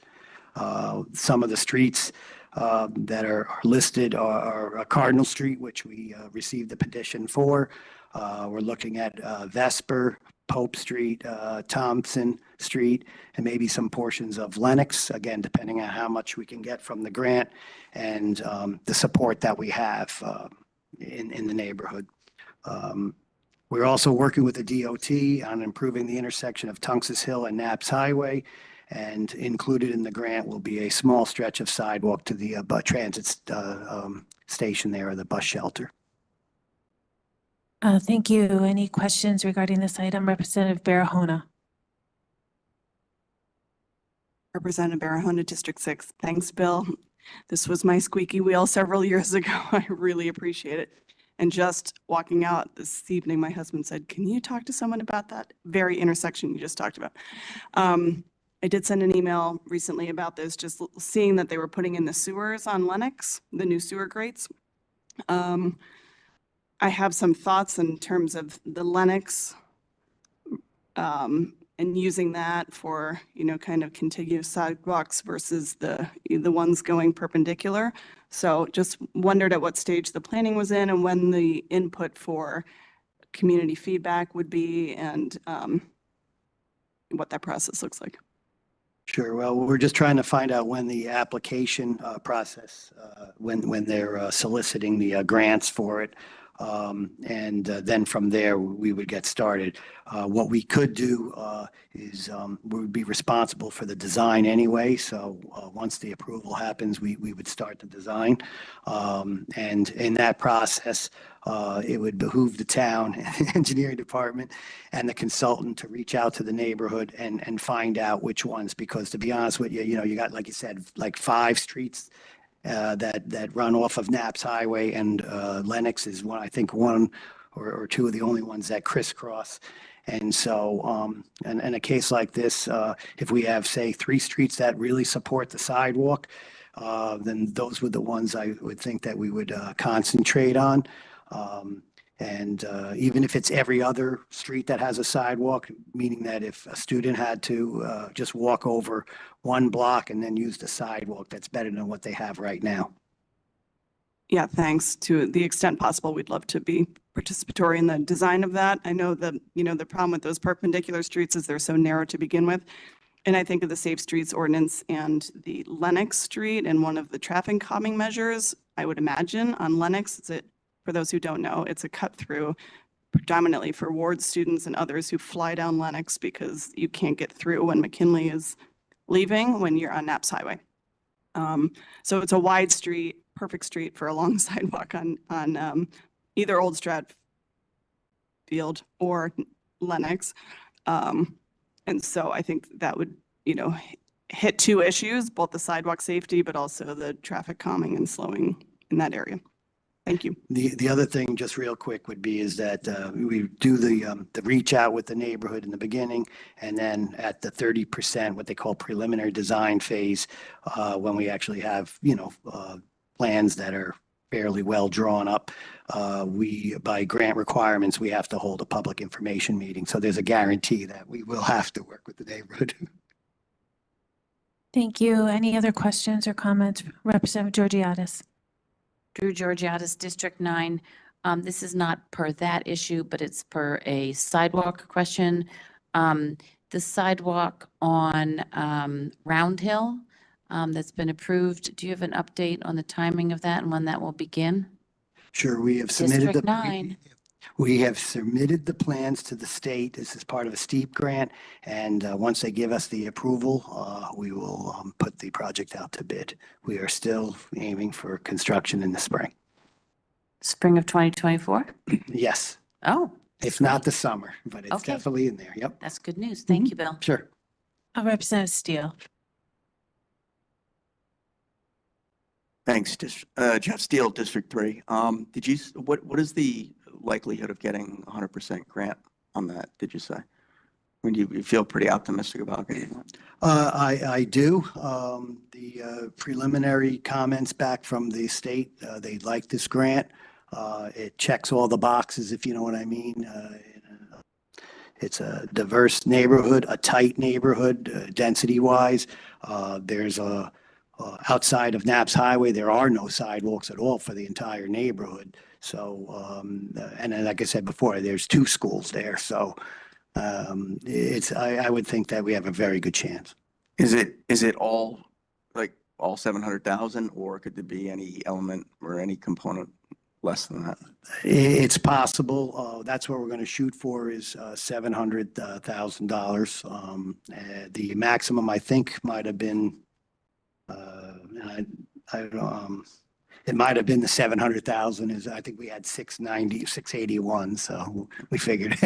Some of the streets that are listed are Cardinal Street, which we received the petition for. We're looking at Vesper, Pope Street, Thompson Street, and maybe some portions of Lenox, again, depending on how much we can get from the grant and the support that we have in the neighborhood. We're also working with the DOT on improving the intersection of Tunxus Hill and Naps Highway, and included in the grant will be a small stretch of sidewalk to the transit station there, or the bus shelter. Thank you. Any questions regarding this item? Representative Barahona. Representative Barahona, District 6. Thanks, Bill. This was my squeaky wheel several years ago. I really appreciate it. And just walking out this evening, my husband said, "Can you talk to someone about that very intersection you just talked about?" I did send an email recently about this, just seeing that they were putting in the sewers on Lennox, the new sewer grates. I have some thoughts in terms of the Lennox and using that for, kind of contiguous sidewalks versus the ones going perpendicular. So just wondered at what stage the planning was in and when the input for community feedback would be and what that process looks like. Sure. Well, we're just trying to find out when the application process, when they're soliciting the grants for it. And then from there, we would get started. What we could do is we would be responsible for the design anyway. So once the approval happens, we would start the design. And in that process, it would behoove the town engineering department and the consultant to reach out to the neighborhood and find out which ones, because to be honest with you, you got, like you said, like 5 streets that run off of Knapp's Highway, and Lennox is one, I think one or two of the only ones that crisscross. And so, in a case like this, if we have, say, 3 streets that really support the sidewalk, then those were the ones I would think that we would concentrate on. And even if it's every other street that has a sidewalk, meaning that if a student had to just walk over 1 block and then use the sidewalk, that's better than what they have right now. Yeah, thanks. To the extent possible, we'd love to be participatory in the design of that. I know the problem with those perpendicular streets is they're so narrow to begin with. And I think of the Safe Streets Ordinance and the Lennox Street, and one of the traffic calming measures, I would imagine on Lennox, for those who don't know, it's a cut through predominantly for Ward students and others who fly down Lennox because you can't get through when McKinley is leaving when you're on Knapp's Highway. So it's a wide street, perfect street for a long sidewalk on either Old Stratfield or Lennox. And so I think that would, hit 2 issues, both the sidewalk safety, but also the traffic calming and slowing in that area. Thank you. The other thing, just real quick, would be is that we do the reach out with the neighborhood in the beginning, and then at the 30%, what they call preliminary design phase, when we actually have plans that are fairly well drawn up, by grant requirements, we have to hold a public information meeting. So there's a guarantee that we will have to work with the neighborhood. Thank you. Any other questions or comments? Representative Georgiadis. Drew Georgiadis, District 9. This is not per that issue, but it's per a sidewalk question. The sidewalk on Round Hill that's been approved, do you have an update on the timing of that and when that will begin? Sure, we have submitted District 9. We have submitted the plans to the state. This is part of a STEEP grant, and once they give us the approval, we will put the project out to bid. We are still aiming for construction in the spring. Spring of 2024? Yes. Oh. If not the summer, but it's definitely in there. Yep. That's good news. Thank you, Bill. Sure. Representative Steele. Thanks. Jeff Steele, District 3. What is the likelihood of getting 100% grant on that, did you say? I mean, you feel pretty optimistic about getting that? I do. The preliminary comments back from the state, they like this grant. It checks all the boxes, if you know what I mean. It's a diverse neighborhood, a tight neighborhood, density-wise. There's outside of Knapp's Highway, there are no sidewalks at all for the entire neighborhood. So, and then, like I said before, there's 2 schools there. So I would think that we have a very good chance. Is it all, like all 700,000, or could there be any element or any component less than that? It's possible. That's what we're going to shoot for is $700,000. The maximum, I think, might have been, it might have been the 700,000. I think we had 681. So we figured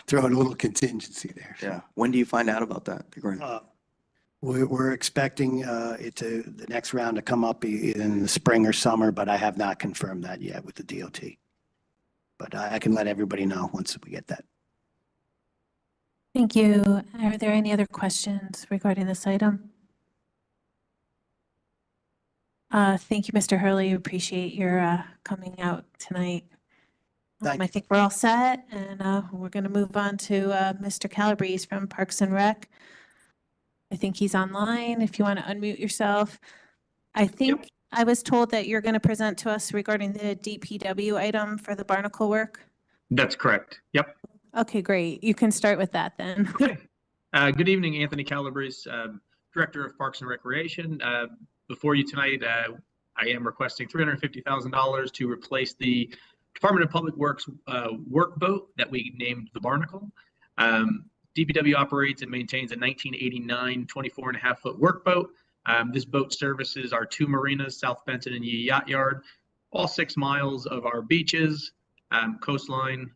throw in a little contingency there. Yeah. When do you find out about that, the grant? We're expecting the next round to come up either in the spring or summer, but I have not confirmed that yet with the DOT. but I can let everybody know once we get that. Thank you. Are there any other questions regarding this item? Thank you, Mr. Hurley. Appreciate your coming out tonight. I think we're all set, and we're going to move on to Mr. Calabrese from Parks and Rec. I think he's online. If you want to unmute yourself. I think I was told that you're going to present to us regarding the DPW item for the barnacle work. That's correct. Yep. Okay, great. You can start with that then. Okay. Good evening, Anthony Calabrese, Director of Parks and Recreation. Before you tonight, I am requesting $350,000 to replace the Department of Public Works work boat that we named the Barnacle. DPW operates and maintains a 1989 24.5-foot work boat. This boat services our 2 marinas, South Benton and Yee Yacht Yard, all 6 miles of our beaches, coastline,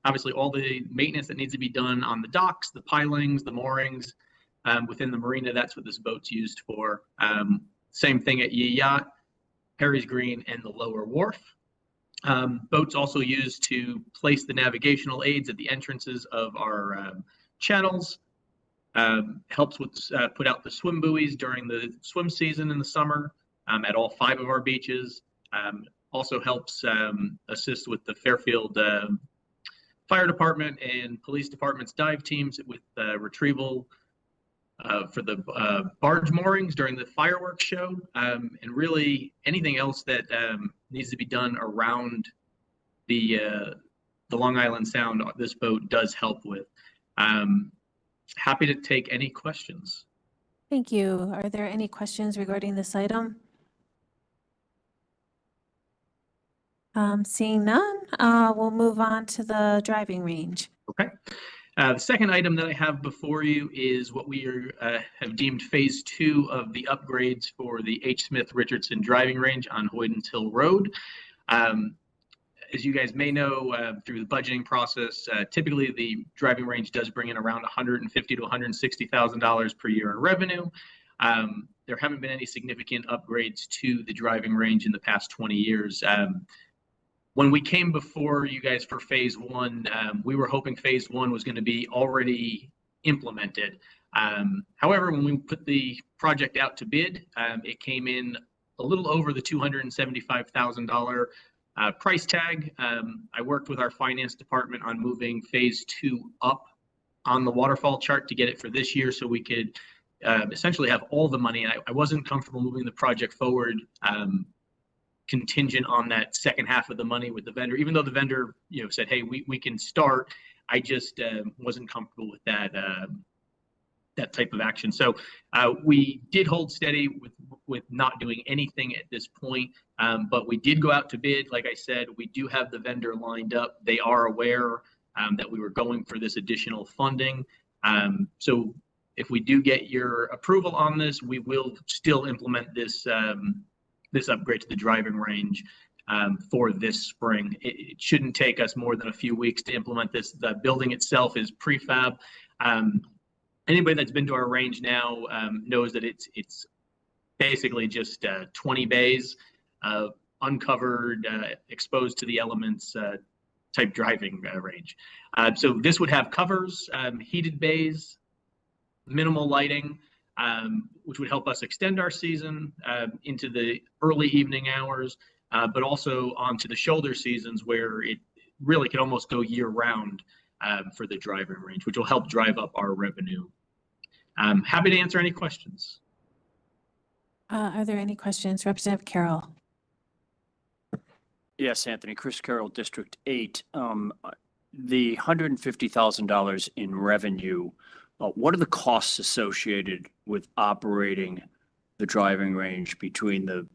obviously all the maintenance that needs to be done on the docks, the pilings, the moorings within the marina. That's what this boat's used for. Same thing at Yee Yacht, Perry's Green, and the lower wharf. Boats also used to place the navigational aids at the entrances of our channels. Helps with put out the swim buoys during the swim season in the summer at all 5 of our beaches. Also helps assist with the Fairfield Fire Department and Police Department's dive teams with retrieval for the barge moorings during the fireworks show, and really anything else that needs to be done around the Long Island Sound. This boat does help with. Happy to take any questions. Thank you. Are there any questions regarding this item? Seeing none, we'll move on to the driving range. Okay. The second item that I have before you is what we have deemed phase 2 of the upgrades for the H. Smith Richardson driving range on Hoydens Hill Road. As you guys may know, through the budgeting process, typically the driving range does bring in around $150,000 to $160,000 per year in revenue. There haven't been any significant upgrades to the driving range in the past 20 years. When we came before you guys for phase 1, we were hoping phase 1 was going to be already implemented. However, when we put the project out to bid, it came in a little over the $275,000 price tag. I worked with our finance department on moving phase 2 up on the waterfall chart to get it for this year so we could essentially have all the money. I wasn't comfortable moving the project forward contingent on that second half of the money with the vendor, even though the vendor said, hey, we can start. I just wasn't comfortable with that that type of action. So we did hold steady with not doing anything at this point, but we did go out to bid. Like I said, we do have the vendor lined up. They are aware that we were going for this additional funding. So if we do get your approval on this, we will still implement this this upgrade to the driving range for this spring. It shouldn't take us more than a few weeks to implement this. The building itself is prefab. Anybody that's been to our range now knows that it's basically just 20 bays, uncovered, exposed to the elements type driving range. So this would have covers, heated bays, minimal lighting, which would help us extend our season into the early evening hours, but also onto the shoulder seasons where it really could almost go year round for the driving range, which will help drive up our revenue. I'm happy to answer any questions. Are there any questions? Representative Carroll. Yes, Anthony. Chris Carroll, District 8. The $150,000 in revenue, what are the costs associated with operating the driving range between the,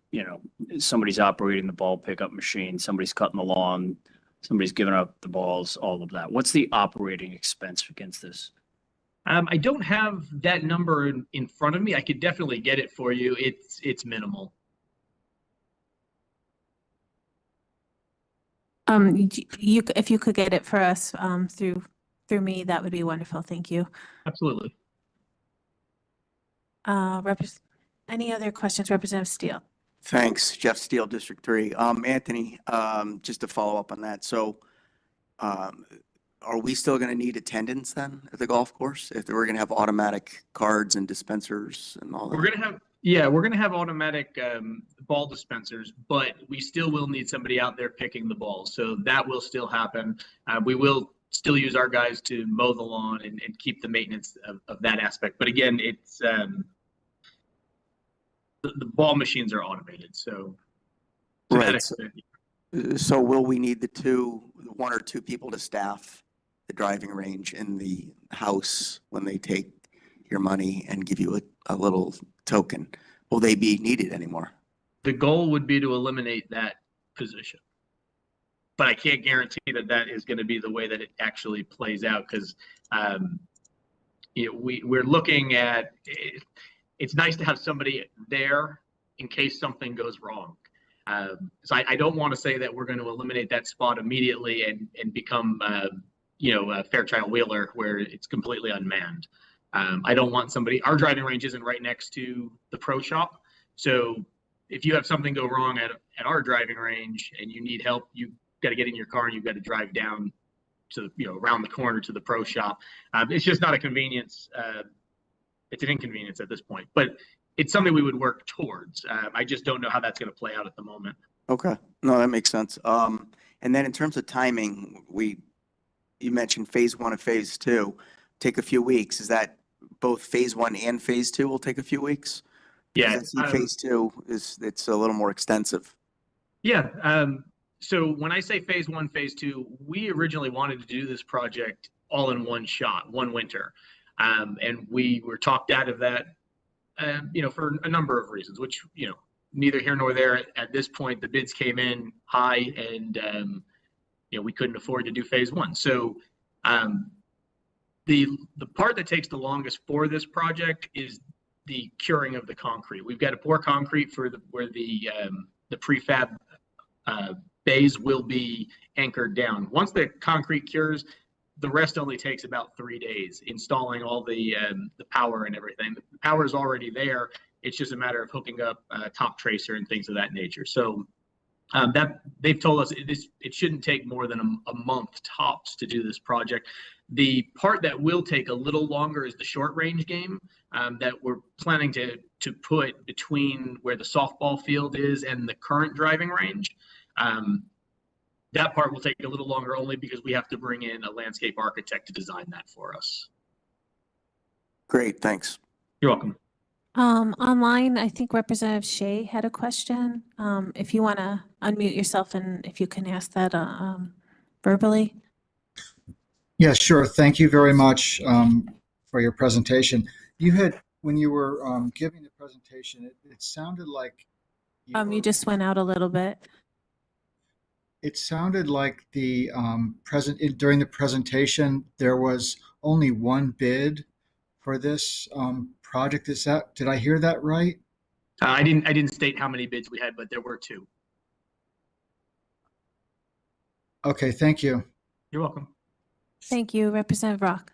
somebody's operating the ball pickup machine, somebody's cutting the lawn, somebody's giving up the balls, all of that? What's the operating expense against this? I don't have that number in front of me. I could definitely get it for you. It's minimal. If you could get it for us through me, that would be wonderful. Thank you. Absolutely. Any other questions, Representative Steele? Thanks, Jeff Steele, District 3. Anthony, just to follow up on that. So are we still going to need attendance then at the golf course if we're going to have automatic cards and dispensers and all that? We're going to have automatic ball dispensers, but we still will need somebody out there picking the balls. So that will still happen. We will still use our guys to mow the lawn and keep the maintenance of that aspect. But again, it's the ball machines are automated. So Right. So will we need one or two people to staff the driving range in the house when they take your money and give you a little token? Will they be needed anymore? The goal would be to eliminate that position. But I can't guarantee that that is going to be the way that it actually plays out because we're looking at it's nice to have somebody there in case something goes wrong. So I don't want to say that we're going to eliminate that spot immediately and become a Fairchild Wheeler where it's completely unmanned. I don't want our driving range isn't right next to the pro shop. So if you have something go wrong at our driving range and you need help, you got to get in your car and you've got to drive down to, around the corner to the pro shop. It's just not a convenience. It's an inconvenience at this point, but it's something we would work towards. I just don't know how that's going to play out at the moment. Okay. No, that makes sense. And then in terms of timing, you mentioned phase 1 and phase 2 take a few weeks. Is that both phase 1 and phase 2 will take a few weeks? Yeah. Phase 2 it's a little more extensive. Yeah. So when I say phase 1, phase 2, we originally wanted to do this project all in one shot, one winter. And we were talked out of that, for a number of reasons, which, neither here nor there. At this point, the bids came in high and, we couldn't afford to do phase 1. So the part that takes the longest for this project is the curing of the concrete. We've got to pour concrete where the prefab bays will be anchored down. Once the concrete cures, the rest only takes about 3 days, installing all the power and everything. The power is already there. It's just a matter of hooking up top tracer and things of that nature. So that they've told us it shouldn't take more than a month tops to do this project. The part that will take a little longer is the short range game that we're planning to put between where the softball field is and the current driving range. That part will take a little longer only because we have to bring in a landscape architect to design that for us. Great, thanks. You're welcome. Online, I think Representative Shea had a question. If you want to unmute yourself and if you can ask that verbally. Yeah, sure. Thank you very much for your presentation. When you were giving the presentation, it sounded like you just went out a little bit. It sounded like during the presentation there was only one bid for this project. Did I hear that right? I didn't state how many bids we had, but there were 2. Okay, thank you. You're welcome. Thank you, Representative Rock.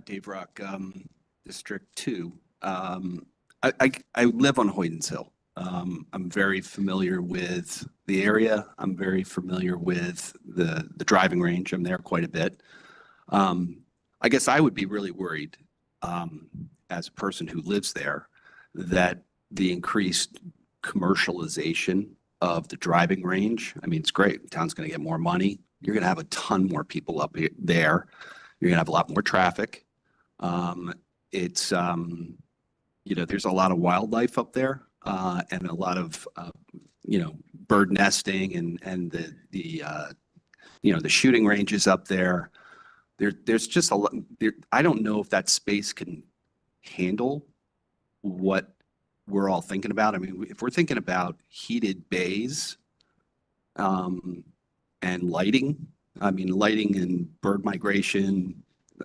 Dave Rock, District 2. I live on Hoydens Hill. I'm very familiar with the area. I'm very familiar with the driving range. I'm there quite a bit. I guess I would be really worried as a person who lives there that the increased commercialization of the driving range, I mean, it's great. The town's going to get more money. You're going to have a ton more people up there. You're going to have a lot more traffic. There's a lot of wildlife up there. And a lot of bird nesting and the shooting ranges up there. There's just a lot. I don't know if that space can handle what we're all thinking about. I mean, if we're thinking about heated bays and lighting, lighting and bird migration,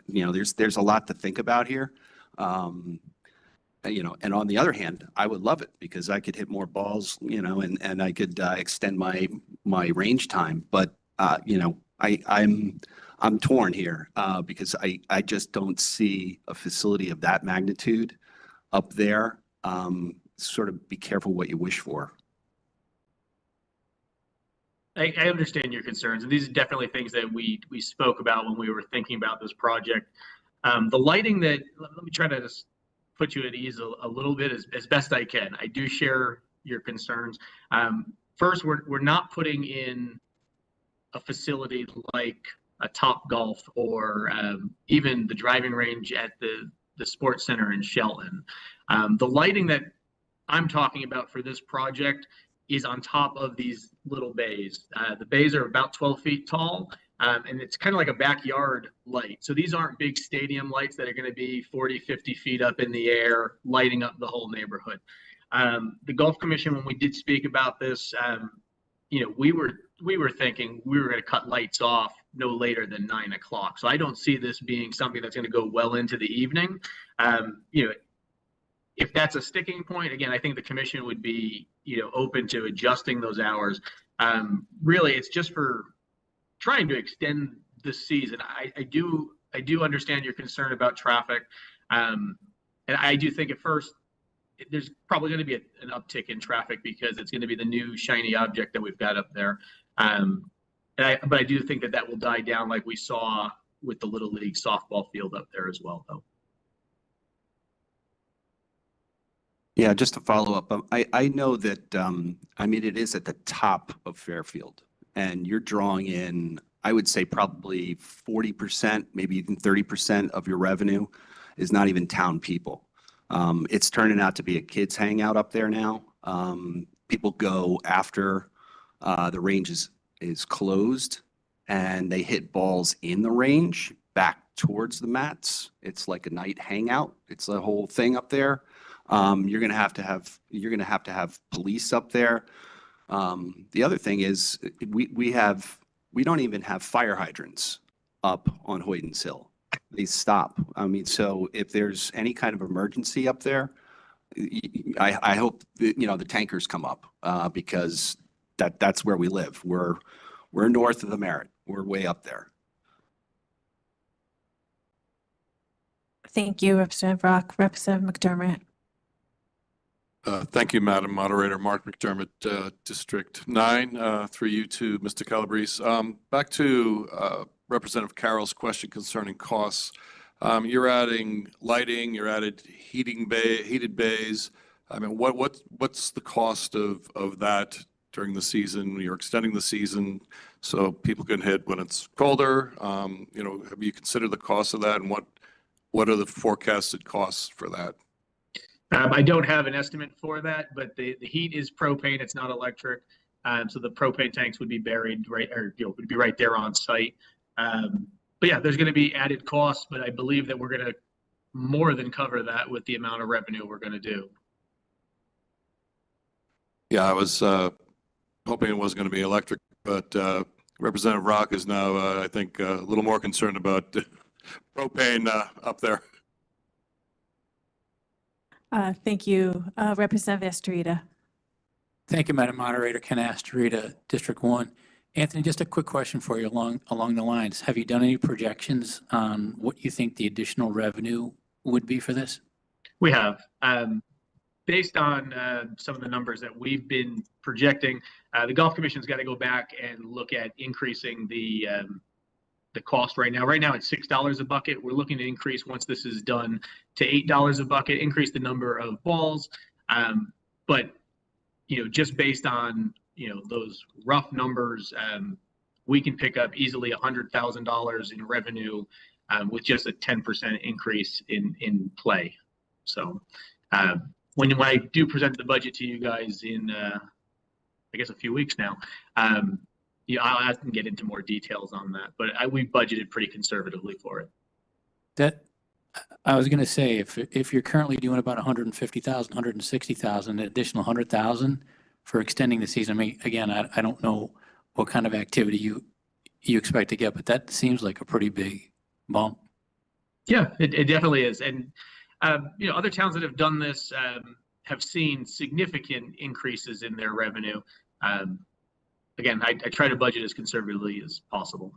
there's a lot to think about here. And on the other hand, I would love it because I could hit more balls, and I could extend my range time. But I'm torn here because I just don't see a facility of that magnitude up there sort of be careful what you wish for. I understand your concerns, and these are definitely things that we spoke about when we were thinking about this project. The lighting that, let me try to just put you at ease a little bit as best I can. I do share your concerns. First, we're not putting in a facility like a Top Golf or even the driving range at the sports center in Shelton. The lighting that I'm talking about for this project is on top of these little bays. The bays are about 12 feet tall, and it's kind of like a backyard light. So these aren't big stadium lights that are going to be 40, 50 feet up in the air, lighting up the whole neighborhood. The Golf Commission, when we did speak about this, we were thinking we were going to cut lights off no later than 9 o'clock. So I don't see this being something that's going to go well into the evening. If that's a sticking point, again, I think the commission would be, open to adjusting those hours. Really, it's just for trying to extend the season. I do understand your concern about traffic, and I do think at first there's probably going to be an uptick in traffic because it's going to be the new shiny object that we've got up there. But I do think that will die down like we saw with the Little League softball field up there as well, though. Yeah, just to follow up, I know that, it is at the top of Fairfield, and you're drawing in, I would say probably 40%, maybe even 30% of your revenue is not even town people. It's turning out to be a kids hangout up there now. People go after the range is closed, and they hit balls in the range back towards the mats. It's like a night hangout. It's a whole thing up there. You're gonna have to have police up there. The other thing is we don't even have fire hydrants up on Hoytons Hill. They stop. So if there's any kind of emergency up there, I hope the tankers come up because that's where we live. We're north of the Merritt. We're way up there. Thank you, Representative Rock. Representative McDermott. Thank you, Madam Moderator. Mark McDermott, District 9, through you to Mr. Calabrese. Back to Representative Carroll's question concerning costs. You're adding lighting, you're added heated bays. What's the cost of that during the season? You're extending the season so people can hit when it's colder. Have you considered the cost of that, and what are the forecasted costs for that? I don't have an estimate for that, but the heat is propane. It's not electric. So the propane tanks would be buried would be right there on site. But yeah, there's going to be added costs, but I believe that we're going to more than cover that with the amount of revenue we're going to do. Yeah, I was hoping it was going to be electric, but Representative Rock is now, I think, a little more concerned about propane up there. Thank you. Representative Estorita. Thank you, Madam Moderator. Ken Astorita, District 1. Anthony, just a quick question for you along the lines. Have you done any projections on what you think the additional revenue would be for this? We have. Based on some of the numbers that we've been projecting, the Golf Commission's got to go back and look at increasing the cost right now. Right now it's $6 a bucket. We're looking to increase, once this is done, to $8 a bucket, increase the number of balls. But just based on those rough numbers, we can pick up easily $100,000 in revenue with just a 10% increase in play. So when I do present the budget to you guys in I guess a few weeks now, I'll ask and get into more details on that, but we budgeted pretty conservatively for it. I was going to say, if you're currently doing about 150,000, 160,000, an additional 100,000 for extending the season. Again, I don't know what kind of activity you expect to get, but that seems like a pretty big bump. Yeah, it definitely is. And other towns that have done this have seen significant increases in their revenue. Again, I try to budget as conservatively as possible.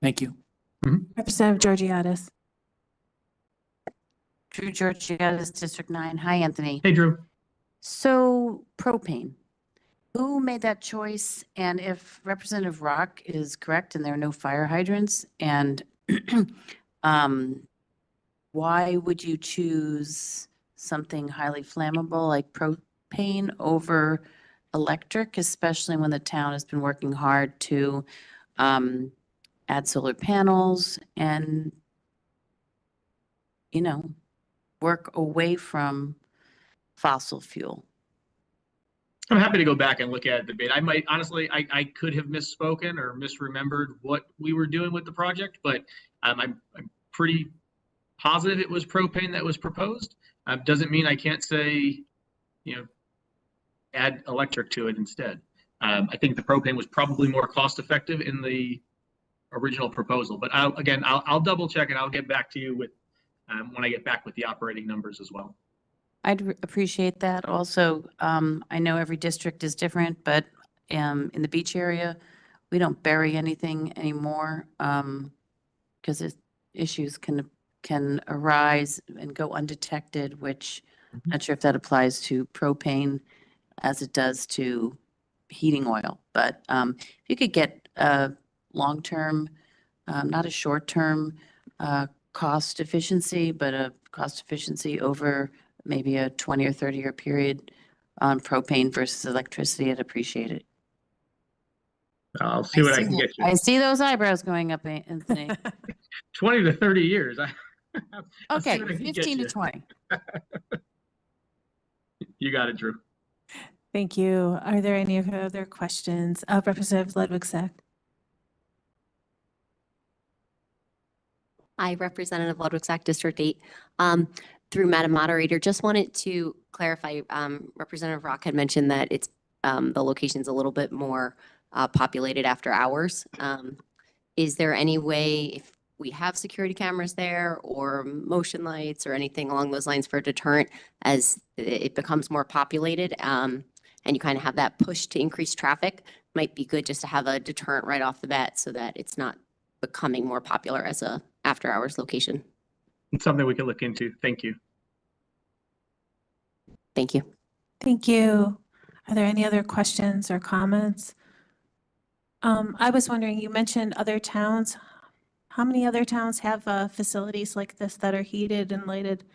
Thank you. Representative Georgiadis. Drew Georgiadis, District 9. Hi, Anthony. Hey, Drew. So propane, who made that choice? And if Representative Rock is correct and there are no fire hydrants, and why would you choose something highly flammable like propane over electric, especially when the town has been working hard to add solar panels and, you know, work away from fossil fuel? I'm happy to go back and look at the bid. I might, honestly, I could have misspoken or misremembered what we were doing with the project, but I'm pretty positive it was propane that was proposed. Doesn't mean I can't say, you know, add electric to it instead. I think the propane was probably more cost effective in the original proposal, but I'll double check and I'll get back to you with when I get back with the operating numbers as well. I'd appreciate that. Also, I know every district is different, but in the beach area, we don't bury anything anymore because issues can arise and go undetected, which I'm not sure if that applies to propane as it does to heating oil. But if you could get a long-term, not a short-term cost efficiency, but a cost efficiency over maybe a 20 or 30-year period on propane versus electricity, I'd appreciate it. I'll see what I can get you. I see those eyebrows going up, Anthony. 20 to 30 years. Okay, 15 to 20. You got it, Drew. Thank you. Are there any other questions? Representative Ludwig-Sack. Hi, Representative Ludwig-Sack, District 8. Through Madam Moderator, just wanted to clarify, Representative Rock had mentioned that it's the location's a little bit more populated after hours. Is there any way, if we have security cameras there or motion lights or anything along those lines for a deterrent as it becomes more populated and you kind of have that push to increase traffic, might be good just to have a deterrent right off the bat so that it's not becoming more popular as a after hours location? It's something we can look into. Thank you. Thank you. Thank you. Are there any other questions or comments? I was wondering, you mentioned other towns. How many other towns have facilities like this that are heated and lighted?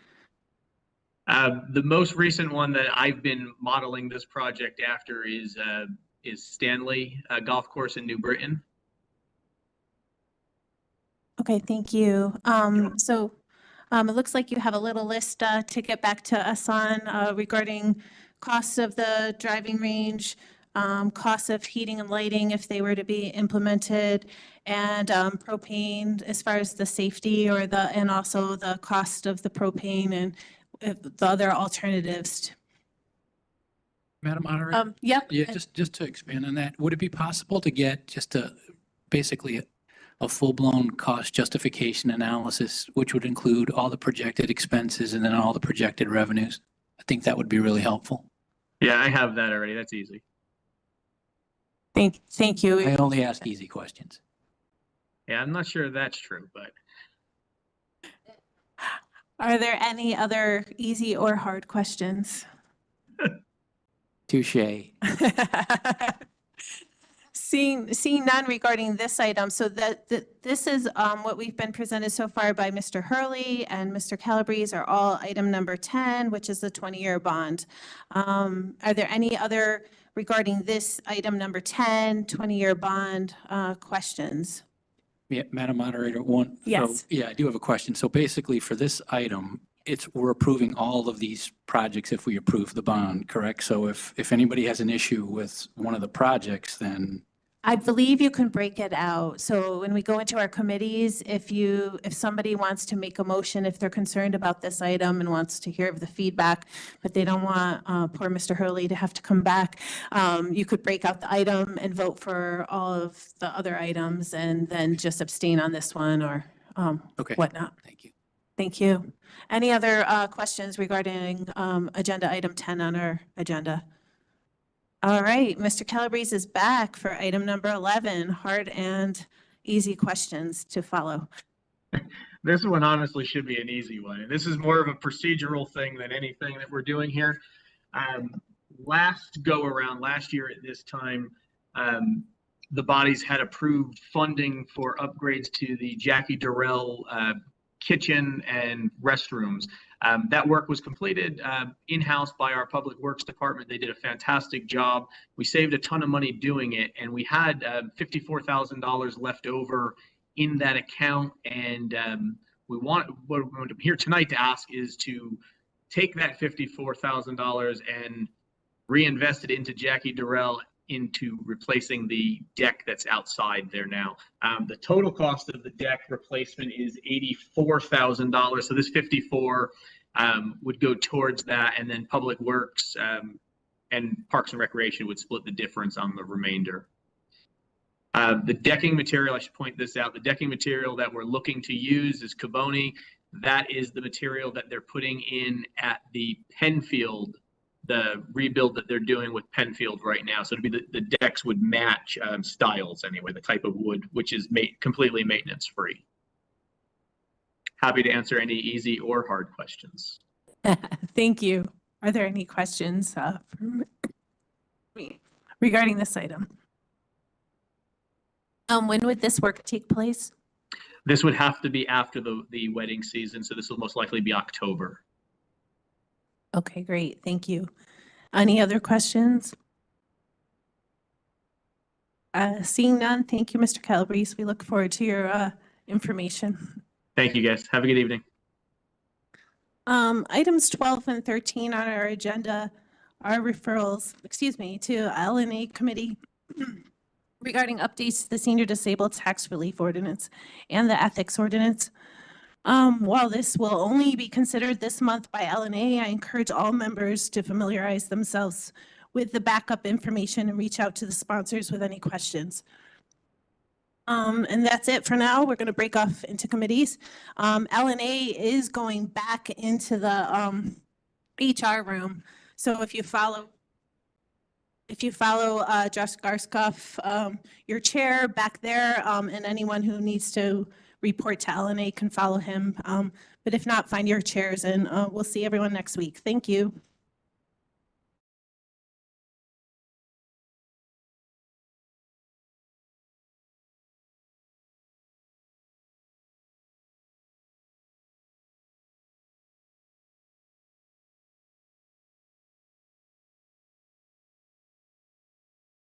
The most recent one that I've been modeling this project after is Stanley Golf Course in New Britain. Okay, thank you. So it looks like you have a little list to get back to us on regarding costs of the driving range, costs of heating and lighting if they were to be implemented, and propane as far as the safety or and also the cost of the propane and the other alternatives. Madam Moderator? Yep. Yeah, just to expand on that, would it be possible to get just basically a full-blown cost justification analysis, which would include all the projected expenses and then all the projected revenues? I think that would be really helpful. Yeah, I have that already. That's easy. Thank you. I only ask easy questions. Yeah, I'm not sure that's true, but. Are there any other easy or hard questions? Touche. Seeing none regarding this item, so this is what we've been presented so far by Mr. Hurley and Mr. Calabrese are all item number 10, which is the 20-year bond. Are there any other regarding this item number 10, 20-year bond questions? Yeah, Madam Moderator, one. Yes. So, yeah, I do have a question. So basically for this item, we're approving all of these projects if we approve the bond, correct? So if anybody has an issue with one of the projects, then I believe you can break it out. So when we go into our committees, if somebody wants to make a motion, if they're concerned about this item and wants to hear the feedback, but they don't want poor Mr. Hurley to have to come back, you could break out the item and vote for all of the other items and then just abstain on this one or whatnot. Thank you. Thank you. Any other questions regarding agenda item 10 on our agenda? All right, Mr. Calabrese is back for item number 11, hard and easy questions to follow. This one honestly should be an easy one. And this is more of a procedural thing than anything that we're doing here. Last go around, last year at this time, the bodies had approved funding for upgrades to the Jackie Durrell kitchen and restrooms. That work was completed in-house by our Public Works Department. They did a fantastic job. We saved a ton of money doing it, and we had $54,000 left over in that account. And what I'm here tonight to ask is to take that $54,000 and reinvest it into Jackie Durrell, into replacing the deck that's outside there now. The total cost of the deck replacement is $84,000. So this 54 would go towards that, and then Public Works and Parks and Recreation would split the difference on the remainder. The decking material, I should point this out, the decking material that we're looking to use is Caboni. That is the material that they're putting in at the Penfield, the rebuild that they're doing with Penfield right now. So it'd be the decks would match styles anyway, the type of wood, which is completely maintenance free. Happy to answer any easy or hard questions. Thank you. Are there any questions for me regarding this item? When would this work take place? This would have to be after the wedding season, so this will most likely be October. Okay, great. Thank you. Any other questions? Seeing none, thank you, Mr. Calabrese. We look forward to your information. Thank you, guys. Have a good evening. Items 12 and 13 on our agenda are referrals, to L&A Committee regarding updates to the Senior Disabled Tax Relief Ordinance and the Ethics Ordinance. While this will only be considered this month by L&A, I encourage all members to familiarize themselves with the backup information and reach out to the sponsors with any questions. And that's it for now. We're going to break off into committees. L&A is going back into the HR room. So if you follow Josh Garskoff, your chair back there, and anyone who needs to report to L&A can follow him. But if not, find your chairs, and we'll see everyone next week. Thank you.